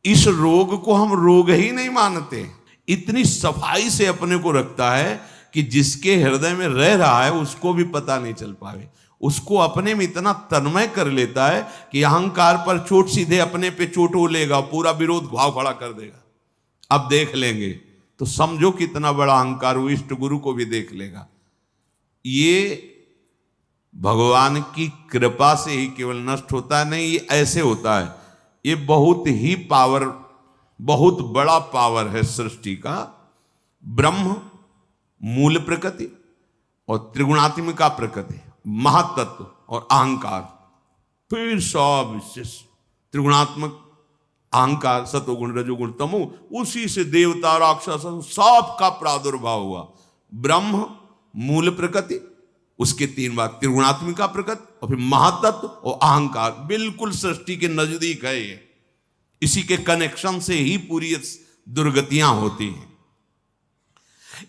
इस रोग को हम रोग ही नहीं मानते। इतनी सफाई से अपने को रखता है कि जिसके हृदय में रह रहा है उसको भी पता नहीं चल पावे। उसको अपने में इतना तन्मय कर लेता है कि अहंकार पर चोट सीधे अपने पे चोट हो लेगा, पूरा विरोध भाव खड़ा कर देगा। अब देख लेंगे तो समझो कितना बड़ा अहंकार वो इष्ट गुरु को भी देख लेगा। ये भगवान की कृपा से ही केवल नष्ट होता है, नहीं ये ऐसे होता है। ये बहुत ही पावर, बहुत बड़ा पावर है सृष्टि का। ब्रह्म मूल प्रकृति और त्रिगुणात्मिका प्रकृति, महातत्व और अहंकार, फिर सब त्रिगुणात्मक अहंकार, सतोगुण रजोगुण तमो, उसी से देवता राक्षस सब का प्रादुर्भाव हुआ। ब्रह्म मूल प्रकृति, उसके तीन भाग त्रिगुणात्मिका प्रकृति और फिर महातत्व और अहंकार, बिल्कुल सृष्टि के नजदीक है ये। इसी के कनेक्शन से ही पूरी दुर्गतियां होती हैं।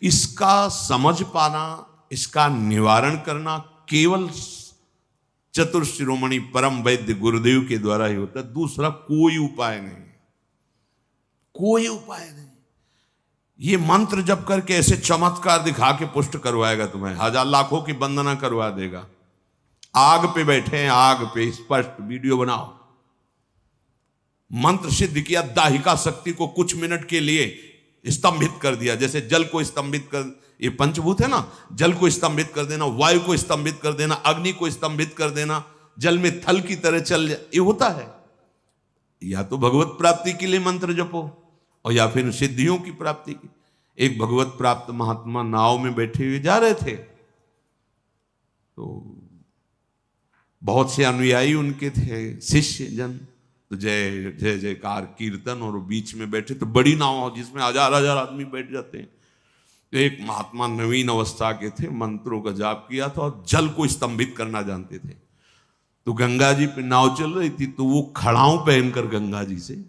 इसका समझ पाना, इसका निवारण करना केवल चतुर शिरोमणि परम वैद्य गुरुदेव के द्वारा ही होता है। दूसरा कोई उपाय नहीं, कोई उपाय नहीं। ये मंत्र जप करके ऐसे चमत्कार दिखा के पुष्ट करवाएगा तुम्हें, हजार लाखों की वंदना करवा देगा। आग पे बैठे हैं, आग पे स्पष्ट वीडियो बनाओ। मंत्र सिद्ध किया, दाहिका शक्ति को कुछ मिनट के लिए स्तंभित कर दिया। जैसे जल को स्तंभित कर, ये पंचभूत है ना, जल को स्तंभित कर देना, वायु को स्तंभित कर देना, अग्नि को स्तंभित कर देना, जल में थल की तरह चल जाए, ये होता है। या तो भगवत प्राप्ति के लिए मंत्र जपो और या फिर सिद्धियों की प्राप्ति की। एक भगवत प्राप्त महात्मा नाव में बैठे हुए जा रहे थे, तो बहुत से अनुयायी उनके थे, शिष्य जन, तो जय जय जयकार कीर्तन, और बीच में बैठे तो बड़ी नाव जिसमें हजार हजार आदमी बैठ जाते हैं। तो एक महात्मा नवीन अवस्था के थे, मंत्रों का जाप किया था और जल को स्तंभित करना जानते थे। तो गंगा जी पे नाव चल रही थी, तो वो खड़ाऊं पहनकर गंगा जी से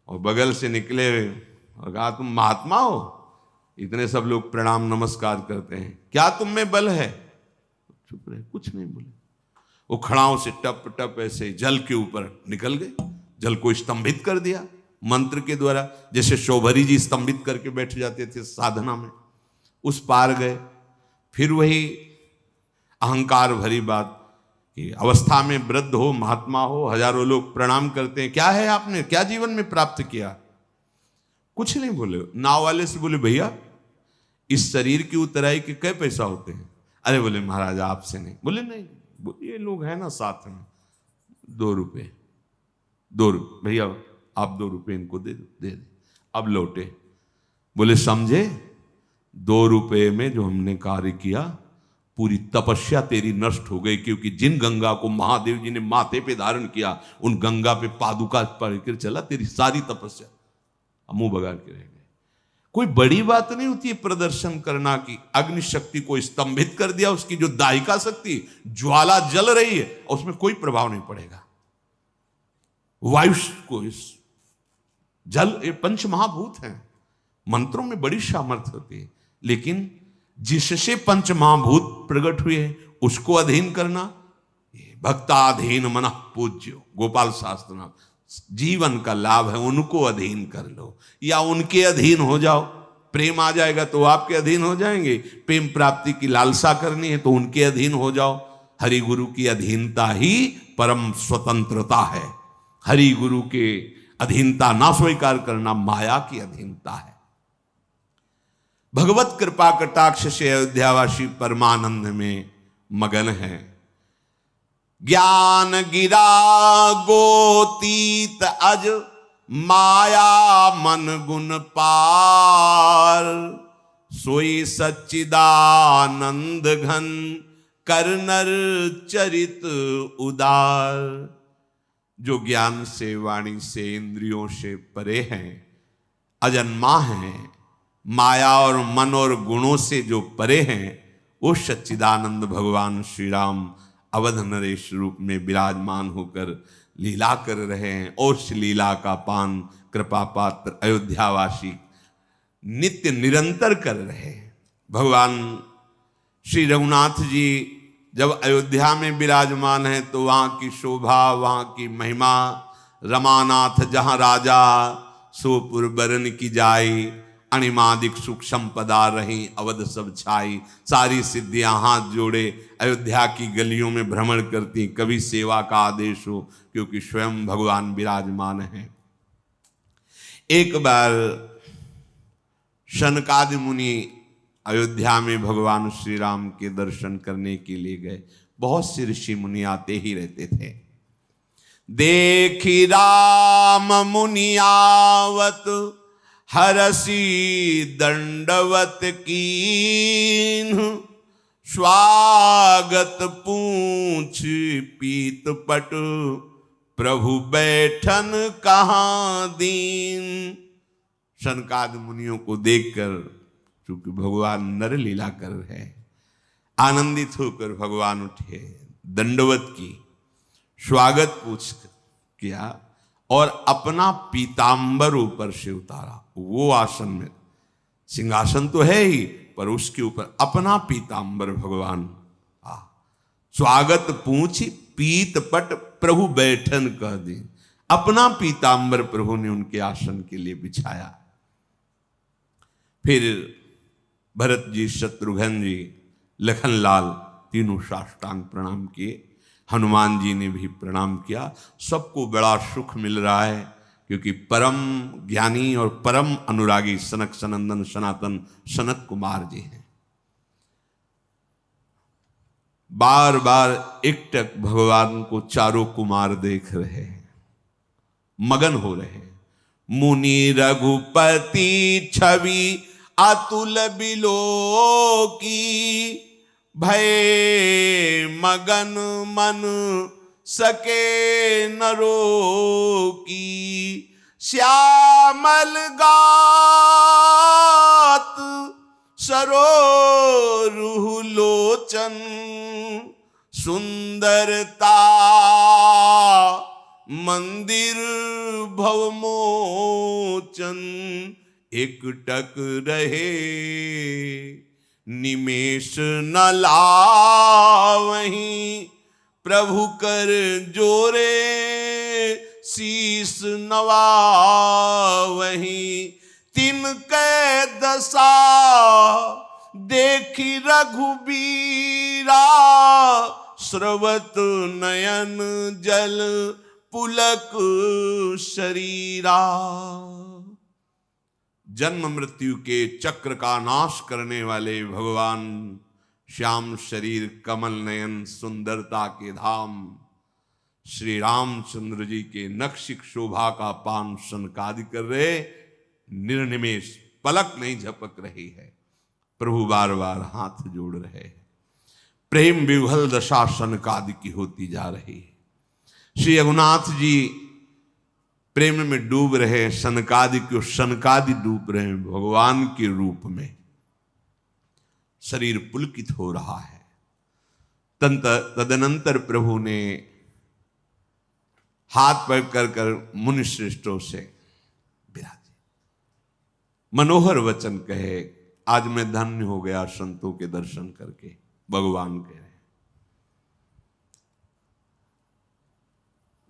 और बगल से निकले और कहा तुम महात्मा हो? इतने सब लोग प्रणाम नमस्कार करते हैं, क्या तुम में बल है? चुप रहे, कुछ नहीं बोले। वो खड़ाओं से टप टप ऐसे जल के ऊपर निकल गए, जल को स्तंभित कर दिया मंत्र के द्वारा। जैसे शोभरी जी स्तंभित करके बैठ जाते थे साधना में, उस पार गए। फिर वही अहंकार भरी बात कि अवस्था में वृद्ध हो, महात्मा हो, हजारों लोग प्रणाम करते हैं, क्या है आपने, क्या जीवन में प्राप्त किया? कुछ नहीं बोले। नाव वाले से बोले भैया इस शरीर की उतराई के कै पैसा होते हैं? अरे बोले महाराज आपसे नहीं। बोले नहीं, ये लोग हैं ना साथ में, 2 रुपये, 2 रुपये भैया आप 2 रुपये इनको दे दो, दे दे। अब लौटे, बोले समझे 2 रुपये में जो हमने कार्य किया पूरी तपस्या तेरी नष्ट हो गई, क्योंकि जिन गंगा को महादेव जी ने माथे पे धारण किया, उन गंगा पे पादुका पढ़कर चला, तेरी सारी तपस्या मुंह बगाड़ के रह गए। कोई बड़ी बात नहीं होती है प्रदर्शन करना की। अग्नि शक्ति को स्तंभित कर दिया, उसकी जो दायिका शक्ति ज्वाला जल रही है, उसमें कोई प्रभाव नहीं पड़ेगा। वायु को, इस जल, ये पंच महाभूत हैं, मंत्रों में बड़ी सामर्थ्य होती है, लेकिन जिससे पंच महाभूत प्रकट हुए उसको अधीन करना, भक्ताधीन मन पूज्यो, गोपाल शास्त्र नाम, जीवन का लाभ है, उनको अधीन कर लो या उनके अधीन हो जाओ। प्रेम आ जाएगा तो आपके अधीन हो जाएंगे, प्रेम प्राप्ति की लालसा करनी है तो उनके अधीन हो जाओ। हरि गुरु की अधीनता ही परम स्वतंत्रता है। हरि गुरु के अधीनता ना स्वीकार करना माया की अधीनता है। भगवत कृपा कटाक्ष से अयोध्यावासी परमानंद में मगन है। ज्ञान गिरा गोतीत अज माया मन गुण पार, सोई सच्चिदानंद घन कर नर चरित उदार। जो ज्ञान से, वाणी से, इंद्रियों से परे हैं, अजन्मा हैं, माया और मन और गुणों से जो परे हैं, वो सच्चिदानंद भगवान श्री राम अवध नरेश रूप में विराजमान होकर लीला कर रहे हैं। और उस लीला का पान कृपा पात्र अयोध्यावासी नित्य निरंतर कर रहे हैं। भगवान श्री रघुनाथ जी जब अयोध्या में विराजमान है तो वहाँ की शोभा, वहाँ की महिमा, रमानाथ जहाँ राजा सोपुर बरन की जाई, अणिमादिक सुख संपदा रही अवध सब छाई। सारी सिद्धियां हाथ जोड़े अयोध्या की गलियों में भ्रमण करती, कभी सेवा का आदेश हो, क्योंकि स्वयं भगवान विराजमान हैं। एक बार शनकादि मुनि अयोध्या में भगवान श्री राम के दर्शन करने के लिए गए। बहुत से ऋषि मुनि आते ही रहते थे। देखी राम मुनि आवत, हरसी दंडवत कीन, स्वागत पूछ पीत पट, प्रभु बैठन कहाँ दीन। शनकादि मुनियों को देखकर, चूंकि भगवान नर लीला कर रहे हैं, आनंदित होकर भगवान उठे, दंडवत की, स्वागत पूछ किया और अपना पीतांबर ऊपर से उतारा। वो आसन में, सिंहासन तो है ही, पर उसके ऊपर अपना पीतांबर भगवान, स्वागत पूछी पीत पट प्रभु बैठन कह दी। अपना पीतांबर प्रभु ने उनके आसन के लिए बिछाया। फिर भरत जी, शत्रुघ्न जी, लखनलाल तीनों साष्टांग प्रणाम किए। हनुमान जी ने भी प्रणाम किया। सबको बड़ा सुख मिल रहा है, क्योंकि परम ज्ञानी और परम अनुरागी सनक सनंदन सनातन सनत कुमार जी हैं। बार बार एकटक भगवान को चारों कुमार देख रहे हैं, मगन हो रहे हैं। मुनि रघुपति छवि अतुल बिलो की, भय मगन मन सके न रोकी। श्यामल गात सरोरुह लोचन, सुंदरता मंदिर भवमोचन। एकटक रहे निमेष न लावहीं, प्रभु कर जोरे शीस नवावहीं। तिनके दशा देखी रघुबीरा, स्रवत नयन जल पुलक शरीरा। जन्म मृत्यु के चक्र का नाश करने वाले भगवान श्याम शरीर, कमल नयन, सुंदरता के धाम श्री रामचंद्र जी के नक्शिक शोभा का पान सनकादि कर रहे, निर्निमेष पलक नहीं झपक रही है। प्रभु बार बार हाथ जोड़ रहे हैं। प्रेम विह्वल दशा सनकादि की होती जा रही है। श्री रघुनाथ जी प्रेम में डूब रहे हैं, सनकादि के सनकादि डूब रहे हैं भगवान के रूप में। शरीर पुलकित हो रहा है। तदनंतर प्रभु ने हाथ पैर कर मुनि श्रेष्ठों से विराजे, मनोहर वचन कहे, आज मैं धन्य हो गया संतों के दर्शन करके। भगवान कह रहे हैं।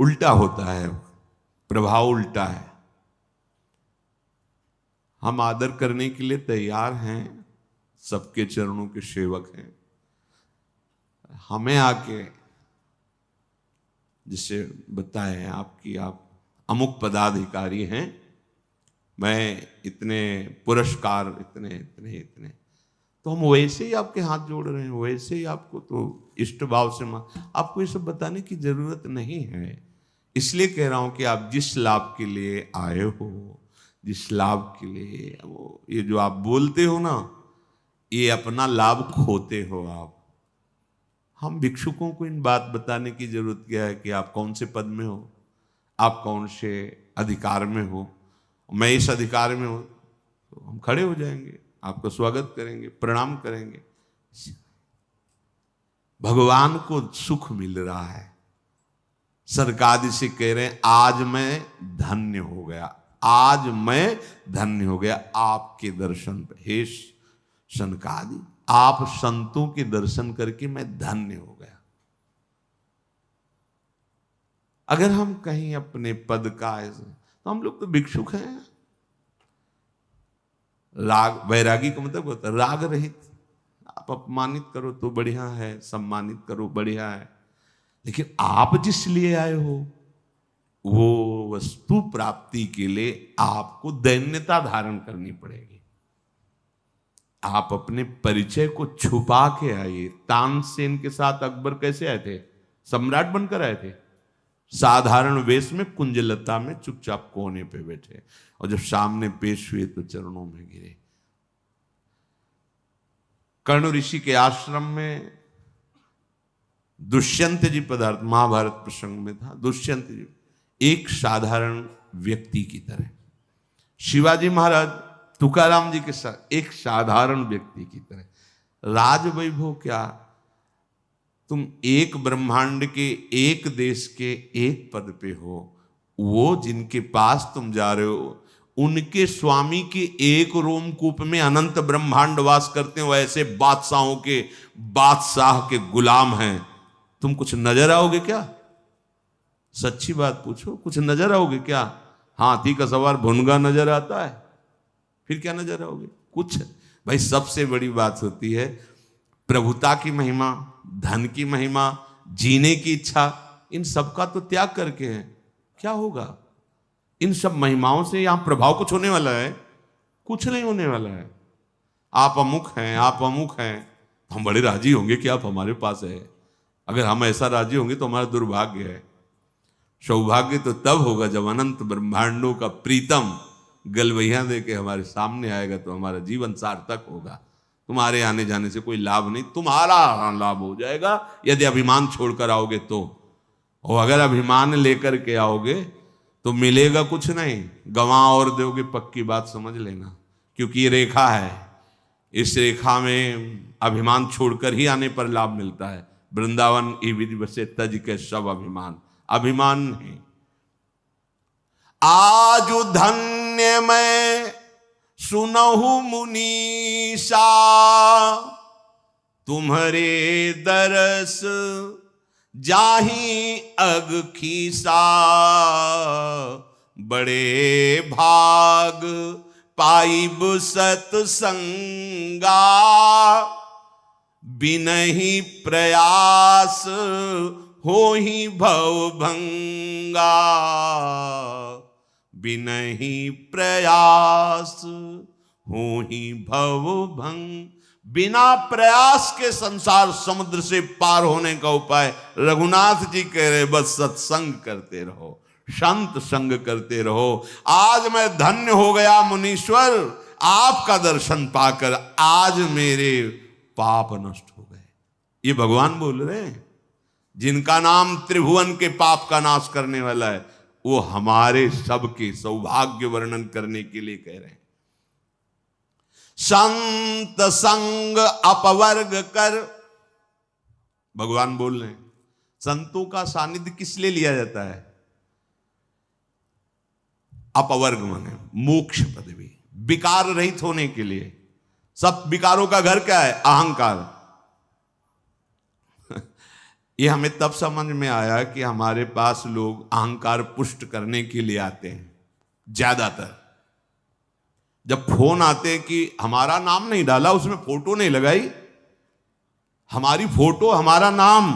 उल्टा होता है, प्रभाव उल्टा है। हम आदर करने के लिए तैयार हैं, सबके चरणों के सेवक हैं। हमें आके जिसे बताएं आपकी आप अमुक पदाधिकारी हैं, मैं इतने पुरस्कार इतने इतने इतने, तो हम वैसे ही आपके हाथ जोड़ रहे हैं, वैसे ही आपको तो इष्ट भाव से आपको ये सब बताने की जरूरत नहीं है। इसलिए कह रहा हूं कि आप जिस लाभ के लिए आए हो, जिस लाभ के लिए वो ये जो आप बोलते हो ना, ये अपना लाभ खोते हो आप। हम भिक्षुकों को इन बात बताने की जरूरत क्या है कि आप कौन से पद में हो, आप कौन से अधिकार में हो। मैं इस अधिकार में हूं तो हम खड़े हो जाएंगे, आपका स्वागत करेंगे, प्रणाम करेंगे। भगवान को सुख मिल रहा है। सरकादि से कह रहे हैं, आज मैं धन्य हो गया, आज मैं धन्य हो गया आपके दर्शन पे। हे सनकादि, आप संतों के दर्शन करके मैं धन्य हो गया। अगर हम कहीं अपने पद का ऐसे, तो हम लोग तो भिक्षुक हैं। राग वैरागी का मतलब होता है राग रहित। आप अपमानित करो तो बढ़िया है, सम्मानित करो बढ़िया है, लेकिन आप जिस लिए आए हो वो वस्तु प्राप्ति के लिए आपको दैन्यता धारण करनी पड़ेगी। आप अपने परिचय को छुपा के आइए। तानसेन के साथ अकबर कैसे आए थे? सम्राट बनकर आए थे, साधारण वेश में, कुंजलता में, चुपचाप कोने पे बैठे, और जब सामने पेश हुए तो चरणों में गिरे। कर्ण ऋषि के आश्रम में दुष्यंत जी पदार्थ, महाभारत प्रसंग में था। दुष्यंत जी एक साधारण व्यक्ति की तरह, शिवाजी महाराज तुकाराम जी के साथ एक साधारण व्यक्ति की तरह। राज वैभव क्या, तुम एक ब्रह्मांड के, एक देश के, एक पद पे हो। वो जिनके पास तुम जा रहे हो उनके स्वामी के एक रोमकूप में अनंत ब्रह्मांड वास करते हो। ऐसे बादशाहों के बादशाह के गुलाम हैं। तुम कुछ नजर आओगे क्या? सच्ची बात पूछो, कुछ नजर आओगे क्या? हाथी का सवार भुनगा नजर आता है, फिर क्या नजर आओगे? कुछ। भाई सबसे बड़ी बात होती है प्रभुता की महिमा, धन की महिमा, जीने की इच्छा। इन सबका तो त्याग करके है, क्या होगा? इन सब महिमाओं से यहां प्रभाव कुछ होने वाला है? कुछ नहीं होने वाला है। आप अमुक हैं, आप अमुक हैं, हम बड़े राजी होंगे कि आप हमारे पास है। अगर हम ऐसा राजी होंगे तो हमारा दुर्भाग्य है। सौभाग्य तो तब होगा जब अनंत ब्रह्मांडों का प्रीतम गलवैया दे के हमारे सामने आएगा, तो हमारा जीवन सार्थक होगा। तुम्हारे आने जाने से कोई लाभ नहीं, तुम्हारा लाभ हो जाएगा यदि अभिमान छोड़कर आओगे तो। और अगर अभिमान लेकर के आओगे तो मिलेगा कुछ नहीं, गंवा और दोगे, पक्की बात समझ लेना। क्योंकि ये रेखा है, इस रेखा में अभिमान छोड़कर ही आने पर लाभ मिलता है। वृंदावन ई विधि बसे तज के सब अभिमान, अभिमान नहीं। आज धन्य मैं सुनहु मुनीसा, तुम्हारे दरस जाहि अग खीसा। बड़े भाग पाइब सतसंगा, बिनहि प्रयास होहि भव भंगा। बिनहि प्रयास होहि भव भंग। बिना प्रयास के संसार समुद्र से पार होने का उपाय रघुनाथ जी कह रहे, बस सत्संग करते रहो, संत संग करते रहो। आज मैं धन्य हो गया मुनीश्वर, आपका दर्शन पाकर आज मेरे पाप नष्ट हो गए। ये भगवान बोल रहे हैं। जिनका नाम त्रिभुवन के पाप का नाश करने वाला है, वो हमारे सबके सौभाग्य वर्णन करने के लिए कह रहे हैं। संत संग अपवर्ग कर, भगवान बोल रहे हैं संतों का सानिध्य किस लिए लिया जाता है? अपवर्ग माने मोक्ष पदवी, विकार रहित होने के लिए। सब विकारों का घर क्या है? अहंकार। ये हमें तब समझ में आया कि हमारे पास लोग अहंकार पुष्ट करने के लिए आते हैं ज्यादातर। जब फोन आते कि हमारा नाम नहीं डाला, उसमें फोटो नहीं लगाई, हमारी फोटो हमारा नाम,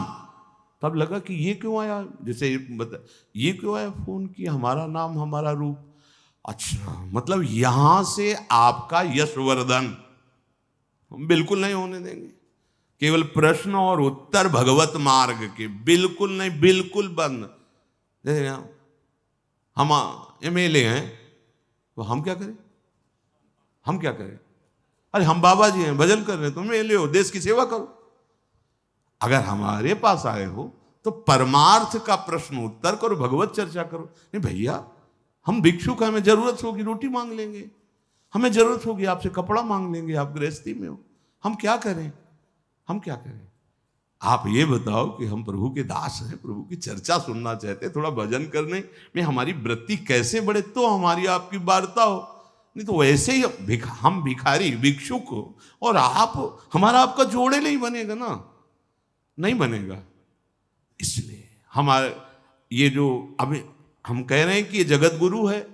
तब लगा कि ये क्यों आया, जैसे ये क्यों आया फोन की हमारा नाम हमारा रूप। अच्छा, मतलब यहां से आपका यशवर्धन हम बिल्कुल नहीं होने देंगे। केवल प्रश्न और उत्तर भगवत मार्ग के, बिल्कुल नहीं, बिल्कुल बंद। जैसे हम एमएलए हैं तो हम क्या करें? हम क्या करें? अरे हम बाबा जी हैं, भजन कर रहे हैं, तुम एमएलए हो, देश की सेवा करो। अगर हमारे पास आए हो तो परमार्थ का प्रश्न उत्तर करो, भगवत चर्चा करो। नहीं भैया, हम भिक्षुक हैं, हमें जरूरत होगी रोटी मांग लेंगे, हमें जरूरत होगी आपसे कपड़ा मांग लेंगे, आप गृहस्थी में हो, हम क्या करें? हम क्या करें? आप ये बताओ कि हम प्रभु के दास हैं, प्रभु की चर्चा सुनना चाहते हैं, थोड़ा भजन करने में हमारी वृत्ति कैसे बढ़े तो हमारी आपकी वार्ता हो। नहीं तो वैसे ही हम भिखारी भिक्षुक हो और आप हमारा आपका जोड़े नहीं बनेगा ना, नहीं बनेगा। इसलिए हमारे ये जो अभी हम कह रहे हैं कि ये जगत गुरु है,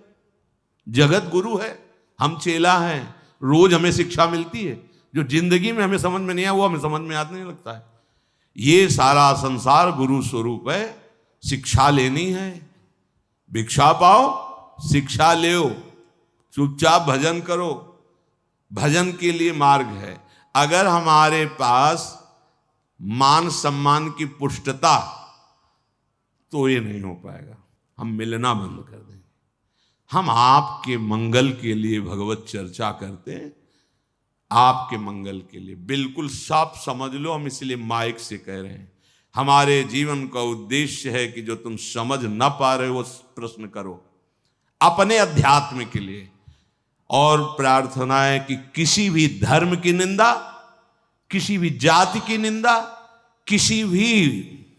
जगत गुरु है, हम चेला हैं, रोज हमें शिक्षा मिलती है। जो जिंदगी में हमें समझ में नहीं आया वो हमें समझ में आने नहीं लगता है। ये सारा संसार गुरु स्वरूप है, शिक्षा लेनी है, भिक्षा पाओ, शिक्षा लो, चुपचाप भजन करो। भजन के लिए मार्ग है। अगर हमारे पास मान सम्मान की पुष्टता, तो ये नहीं हो पाएगा, हम मिलना बंद कर देंगे। हम आपके मंगल के लिए भगवत चर्चा करते हैं, आपके मंगल के लिए, बिल्कुल साफ समझ लो। हम इसलिए माइक से कह रहे हैं, हमारे जीवन का उद्देश्य है कि जो तुम समझ ना पा रहे हो प्रश्न करो अपने अध्यात्म के लिए। और प्रार्थना है कि किसी भी धर्म की निंदा, किसी भी जाति की निंदा, किसी भी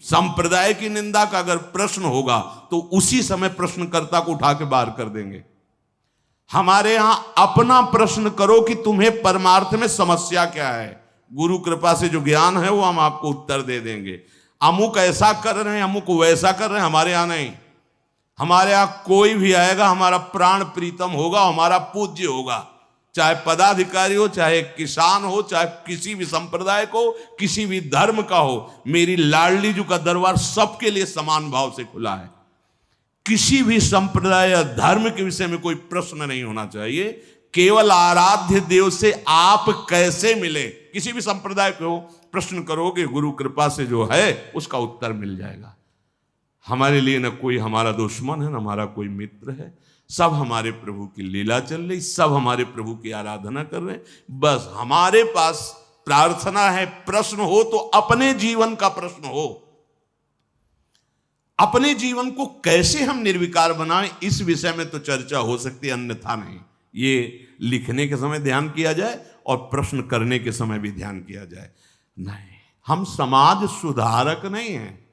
संप्रदाय की निंदा का अगर प्रश्न होगा तो उसी समय प्रश्नकर्ता को उठा के बाहर कर देंगे। हमारे यहां अपना प्रश्न करो कि तुम्हें परमार्थ में समस्या क्या है। गुरु कृपा से जो ज्ञान है वो हम आपको उत्तर दे देंगे। अमुक ऐसा कर रहे हैं, अमुक वैसा कर रहे हैं, हमारे यहां नहीं। हमारे यहां कोई भी आएगा हमारा प्राण प्रीतम होगा, हमारा पूज्य होगा, चाहे पदाधिकारी हो, चाहे किसान हो, चाहे किसी भी संप्रदाय को, किसी भी धर्म का हो। मेरी लाडली जी का दरबार सबके लिए समान भाव से खुला है। किसी भी संप्रदाय या धर्म के विषय में कोई प्रश्न नहीं होना चाहिए। केवल आराध्य देव से आप कैसे मिले, किसी भी संप्रदाय को प्रश्न करोगे, गुरु कृपा से जो है उसका उत्तर मिल जाएगा। हमारे लिए न कोई हमारा दुश्मन है, न हमारा कोई मित्र है। सब हमारे प्रभु की लीला चल रही, सब हमारे प्रभु की आराधना कर रहे हैं। बस हमारे पास प्रार्थना है, प्रश्न हो तो अपने जीवन का प्रश्न हो। अपने जीवन को कैसे हम निर्विकार बनाएं, इस विषय में तो चर्चा हो सकती है, अन्यथा नहीं। ये लिखने के समय ध्यान किया जाए और प्रश्न करने के समय भी ध्यान किया जाए। नहीं, हम समाज सुधारक नहीं हैं,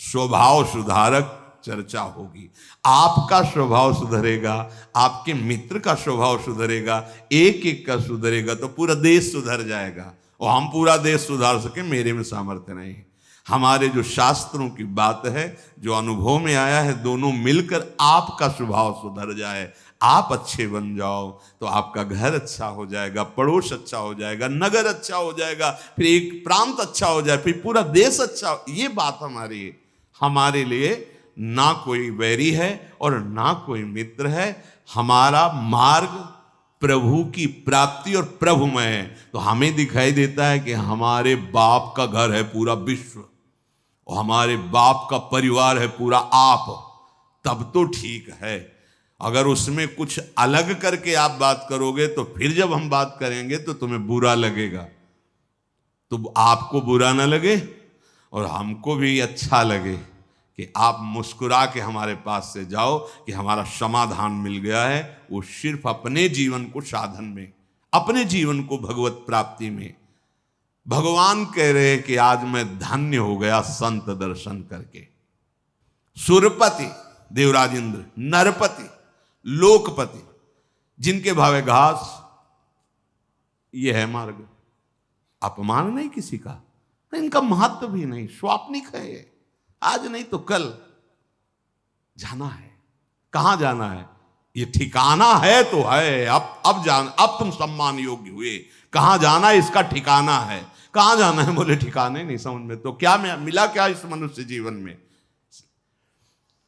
स्वभाव सुधारक चर्चा होगी। आपका स्वभाव सुधरेगा, आपके मित्र का स्वभाव सुधरेगा, एक एक का सुधरेगा तो पूरा देश सुधर जाएगा। और हम पूरा देश सुधार सके मेरे में सामर्थ्य नहीं। हमारे जो शास्त्रों की बात है, जो अनुभव में आया है, दोनों मिलकर आपका स्वभाव सुधर जाए, आप अच्छे बन जाओ तो आपका घर अच्छा हो जाएगा, पड़ोस अच्छा हो जाएगा, नगर अच्छा हो जाएगा, फिर एक प्रांत अच्छा हो जाए, फिर पूरा देश अच्छा। ये बात हमारे लिए ना कोई वैरी है और ना कोई मित्र है। हमारा मार्ग प्रभु की प्राप्ति और प्रभुमय है। तो हमें दिखाई देता है कि हमारे बाप का घर है पूरा विश्व और हमारे बाप का परिवार है पूरा आप, तब तो ठीक है। अगर उसमें कुछ अलग करके आप बात करोगे तो फिर जब हम बात करेंगे तो तुम्हें बुरा लगेगा। तो आपको बुरा ना लगे और हमको भी अच्छा लगे कि आप मुस्कुरा के हमारे पास से जाओ कि हमारा समाधान मिल गया है। वो सिर्फ अपने जीवन को साधन में, अपने जीवन को भगवत प्राप्ति में। भगवान कह रहे हैं कि आज मैं धन्य हो गया संत दर्शन करके। सुरपति देवराज इंद्र, नरपति, लोकपति, जिनके भावे घास, ये है मार्ग। अपमान नहीं किसी का, इनका महत्व भी नहीं, स्वाप्निक है ये, आज नहीं तो कल जाना है। कहां जाना है? ये ठिकाना है तो है, अब तुम सम्मान योग्य हुए। कहां जाना है इसका ठिकाना है। कहां जाना है? बोले ठिकाने नहीं समझ में, तो क्या मिला क्या इस मनुष्य जीवन में?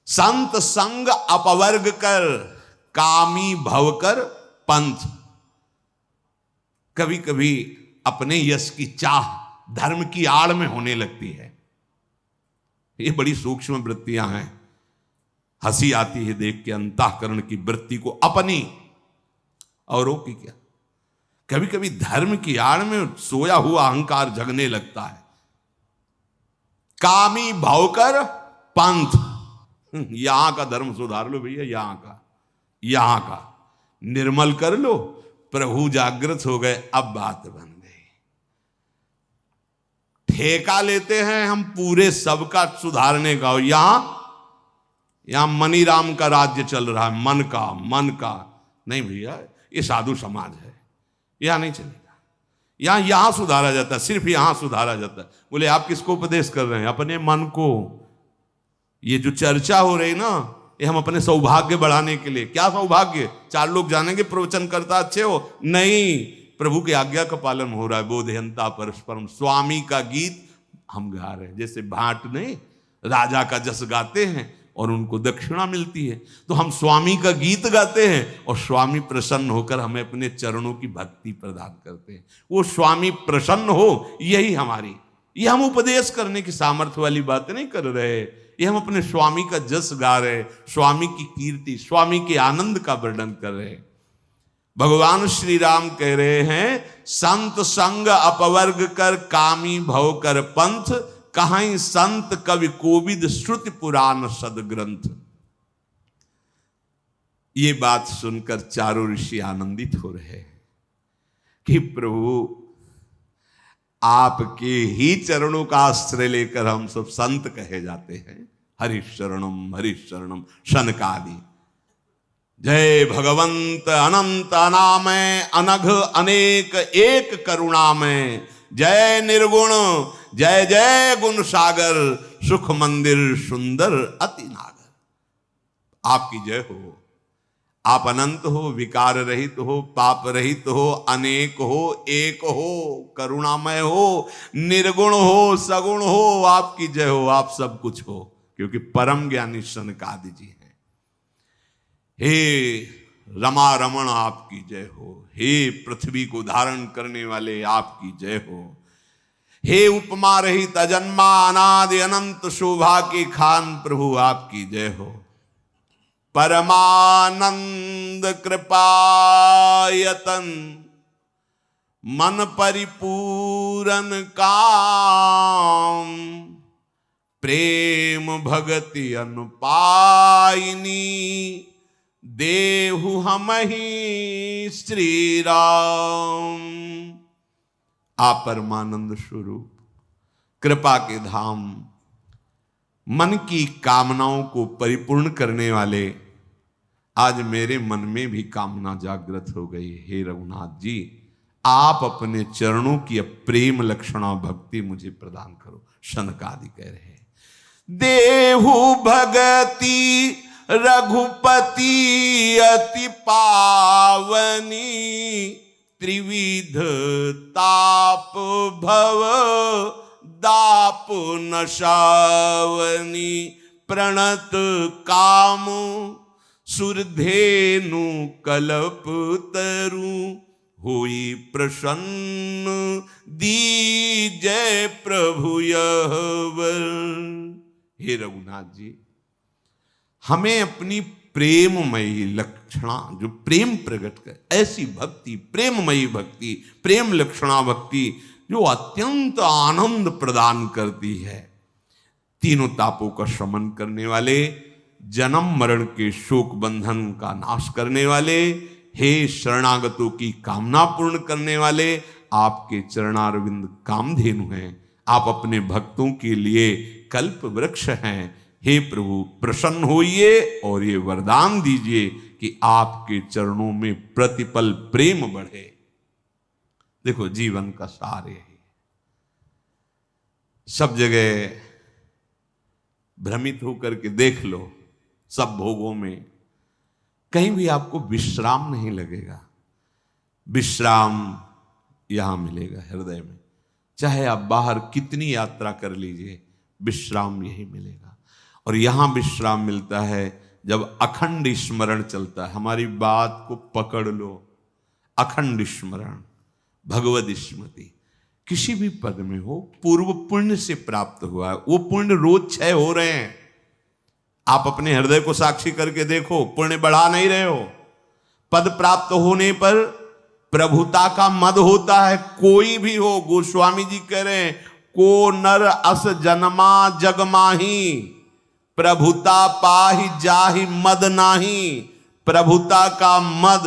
संत संग अपवर्ग कर, कामी भव कर पंथ। कभी कभी अपने यश की चाह धर्म की आड़ में होने लगती है। ये बड़ी सूक्ष्म वृत्तियां हैं। हंसी आती है देख के अंतःकरण की वृत्ति को अपनी, औरों की क्या। कभी कभी धर्म की आड़ में सोया हुआ अहंकार जगने लगता है। कामी भावकर पंथ, यहां का धर्म सुधार लो भैया, यहां का निर्मल कर लो, प्रभु जागृत हो गए, अब बात बन गई। ठेका लेते हैं हम पूरे सबका सुधारने का। यहां मनीराम का राज्य चल रहा है, मन का। नहीं भैया, ये साधु समाज है, यहां नहीं चलेगा। यहां सुधारा जाता है, सिर्फ यहां सुधारा जाता है। बोले आप किसको उपदेश कर रहे हैं? अपने मन को। ये जो चर्चा हो रही ना, ये हम अपने सौभाग्य बढ़ाने के लिए। क्या सौभाग्य? 4 लोग जानेंगे प्रवचन करता अच्छे हो? नहीं, प्रभु की आज्ञा का पालन हो रहा है। बोधयंता परस्परम, स्वामी का गीत हम गा रहे हैं। जैसे भाट नहीं राजा का जस गाते हैं और उनको दक्षिणा मिलती है, तो हम स्वामी का गीत गाते हैं और स्वामी प्रसन्न होकर हमें अपने चरणों की भक्ति प्रदान करते हैं। वो स्वामी प्रसन्न हो, यही हमारी, ये हम उपदेश करने की सामर्थ्य वाली बातें नहीं कर रहे। ये हम अपने स्वामी का जस गा रहे, स्वामी की कीर्ति, स्वामी के आनंद का वर्णन कर रहे हैं। भगवान श्री राम कह रहे हैं, संत संग अपवर्ग कर, कामी भव कर पंथ, कहां संत कवि कोविद श्रुति पुराण सदग्रंथ। ये बात सुनकर चारों ऋषि आनंदित हो रहे हैं कि प्रभु आपके ही चरणों का आश्रय लेकर हम सब संत कहे जाते हैं। हरिशरणम शनकादि। जय भगवंत अनंत अनामय, अनघ अनेक एक करुणामय। जय निर्गुण, जय जय गुण सागर, सुख मंदिर सुंदर अति नागर। आपकी जय हो। आप अनंत हो, विकार रहित हो, पाप रहित हो, अनेक हो, एक हो, करुणामय हो, निर्गुण हो, सगुण हो। आपकी जय हो, आप सब कुछ हो, क्योंकि परम ज्ञानी सनकादि जी हैं। हे रमा रमण आपकी जय हो। हे पृथ्वी को धारण करने वाले आपकी जय हो। हे उपमा रहित अजन्मा अनादि अनंत शोभा के खान प्रभु आपकी जय हो। परमानंद कृपायतन, मन परिपूरन काम, प्रेम भगति अनुपायिनी, देहु हमहि श्री राम। आप परमानंद स्वरूप, कृपा के धाम, मन की कामनाओं को परिपूर्ण करने वाले, आज मेरे मन में भी कामना जागृत हो गई। हे रघुनाथ जी, आप अपने चरणों की प्रेम लक्षणा भक्ति मुझे प्रदान करो। शनकादि कह रहे हैं, देहु भगति रघुपति अति पावनी, त्रिविध ताप भव दाप नशावनी, प्रणत काम सुरधेनु कल्प तरु, होई प्रसन्न दीजय प्रभु यह वर। हे रघुनाथ जी, हमें अपनी प्रेममयी लक्षणा, जो प्रेम प्रकट कर, ऐसी भक्ति, प्रेममयी भक्ति, प्रेम लक्षणा भक्ति जो अत्यंत आनंद प्रदान करती है, तीनों तापों का शमन करने वाले, जन्म मरण के शोक बंधन का नाश करने वाले, हे शरणागतों की कामना पूर्ण करने वाले, आपके चरणारविंद कामधेनु हैं। आप अपने भक्तों के लिए कल्प वृक्ष हैं। हे प्रभु प्रसन्न होइए और ये वरदान दीजिए कि आपके चरणों में प्रतिपल प्रेम बढ़े। देखो जीवन का सार यही, सब जगह भ्रमित होकर के देख लो, सब भोगों में कहीं भी आपको विश्राम नहीं लगेगा। विश्राम यहां मिलेगा हृदय में, चाहे आप बाहर कितनी यात्रा कर लीजिए, विश्राम यही मिलेगा। और यहां विश्राम मिलता है जब अखंड स्मरण चलता है। हमारी बात को पकड़ लो, अखंड स्मरण, भगवद स्मृति किसी भी पद में हो, पूर्व पुण्य से प्राप्त हुआ है, वो पुण्य रोज क्षय हो रहे हैं। आप अपने हृदय को साक्षी करके देखो, पुण्य बढ़ा नहीं रहे हो। पद प्राप्त होने पर प्रभुता का मद होता है, कोई भी हो। गोस्वामी जी कह रहे हैं, को नर अस जन्मा जग माही, प्रभुता पाहि जाहि मद नाही। प्रभुता का मद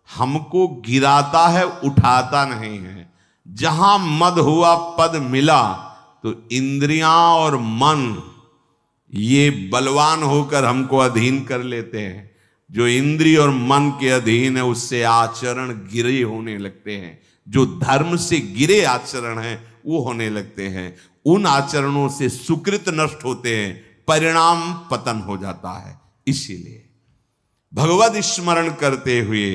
हमको गिराता है, उठाता नहीं है। जहां मद हुआ, पद मिला, तो इंद्रियां और मन ये बलवान होकर हमको अधीन कर लेते हैं। जो इंद्रिय और मन के अधीन है, उससे आचरण गिरे होने लगते हैं। जो धर्म से गिरे आचरण हैं वो होने लगते हैं। उन आचरणों से सुकृत नष्ट होते हैं, परिणाम पतन हो जाता है। इसीलिए भगवद स्मरण करते हुए,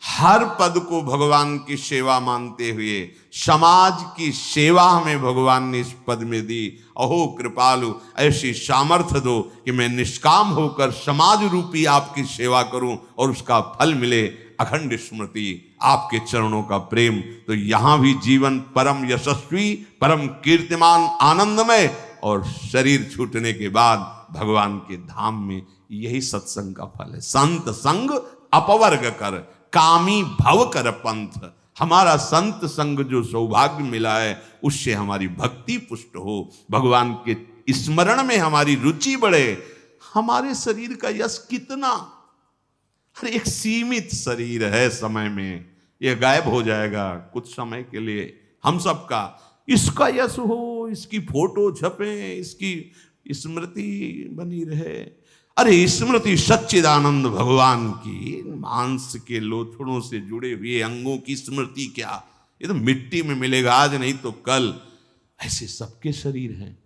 हर पद को भगवान की सेवा मानते हुए, समाज की सेवा हमें भगवान ने इस पद में दी। अहो कृपालु, ऐसी सामर्थ्य दो कि मैं निष्काम होकर समाज रूपी आपकी सेवा करूं और उसका फल मिले, अखंड स्मृति, आपके चरणों का प्रेम। तो यहां भी जीवन परम यशस्वी, परम कीर्तिमान, आनंदमय, और शरीर छूटने के बाद भगवान के धाम में यही सत्संग का फल है। संत संग अपवर्ग कर, कामी भव कर पंथ। हमारा संत संग जो सौभाग्य मिला है, उससे हमारी भक्ति पुष्ट हो, भगवान के स्मरण में हमारी रुचि बढ़े। हमारे शरीर का यश कितना, हर एक सीमित शरीर है, समय में यह गायब हो जाएगा कुछ समय के लिए। हम सबका इसका यश हो, इसकी फोटो छपे, इसकी स्मृति बनी रहे। अरे स्मृति सच्चिदानंद भगवान की, मांस के लोथड़ों से जुड़े हुए अंगों की स्मृति क्या, ये तो मिट्टी में मिलेगा, आज नहीं तो कल। ऐसे सबके शरीर हैं,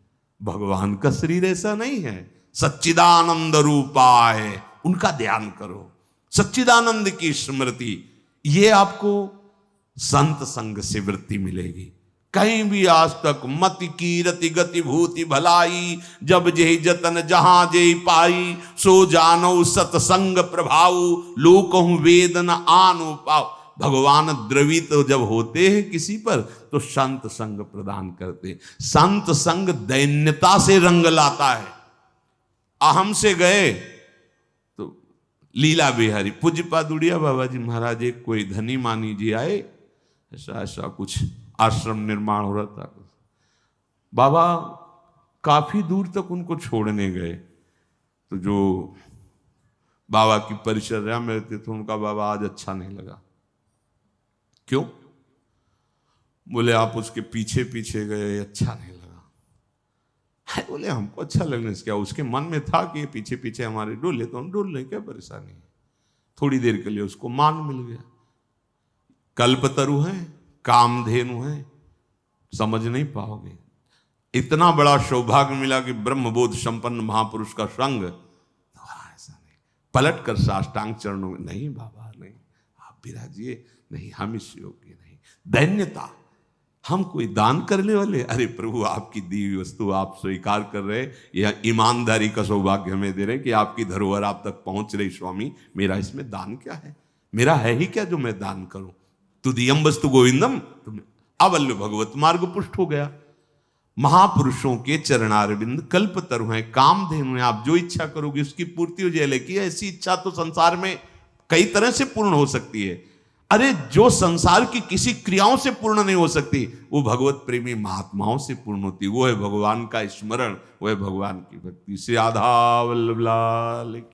भगवान का शरीर ऐसा नहीं है। सच्चिदानंद रूपाय, उनका ध्यान करो, सच्चिदानंद की स्मृति, ये आपको संत संग से वृत्ति मिलेगी। कहीं भी आज तक मत की रति गति भूति भलाई, जब जेहि जतन जहां जेहि पाई, सो जानो सतसंग प्रभाव, लोकहु वेद न आनु पाओ। भगवान द्रवित जब होते हैं किसी पर, तो संत संग प्रदान करते। संत संग दैन्यता से रंग लाता है। अहम से गए तो लीला बिहारी, पूज्य पादुड़िया बाबा जी महाराज, एक कोई धनी मानी जी आए, ऐसा ऐसा कुछ आश्रम निर्माण हो रहा था। बाबा काफी दूर तक उनको छोड़ने गए, तो जो बाबा की परिचर्या में रहते थे, उनका बाबा आज अच्छा नहीं लगा। क्यों? बोले आप उसके पीछे पीछे गए, अच्छा नहीं लगा। बोले हमको अच्छा लगने से क्या, उसके मन में था कि पीछे पीछे हमारे डोले, तो हम डोल लें, क्या परेशानी है। थोड़ी देर के लिए उसको मान मिल गया। कल्पतरु है, कामधेनु है, समझ नहीं पाओगे। इतना बड़ा सौभाग्य मिला कि ब्रह्मबोध संपन्न महापुरुष का संग, ऐसा नहीं पलट कर साष्टांग चरणों में, नहीं बाबा नहीं, आप विराजिए, नहीं हम इस योग्य नहीं। दैन्यता, हम कोई दान करने वाले, अरे प्रभु आपकी दी हुई वस्तु आप स्वीकार कर रहे, यह ईमानदारी का सौभाग्य हमें दे रहे कि आपकी धरोहर आप तक पहुंच रही। स्वामी मेरा इसमें दान क्या है, मेरा है ही क्या जो मैं दान करूं। तुदियम वस्तु गोविंदम, तुम अवल्य भगवत मार्ग पुष्ट हो गया। महापुरुषों के चरणारविंद कल्पतरु हैं, कामधेनु हैं। आप जो इच्छा करोगे उसकी पूर्ति हो जाए। लेकिन ऐसी इच्छा तो संसार में कई तरह से पूर्ण हो सकती है। अरे जो संसार की किसी क्रियाओं से पूर्ण नहीं हो सकती, वो भगवत प्रेमी महात्माओं से पूर्ण होती। वो है भगवान का स्मरण, वो है भगवान की भक्ति। श्री राधा वल्लभ लाल।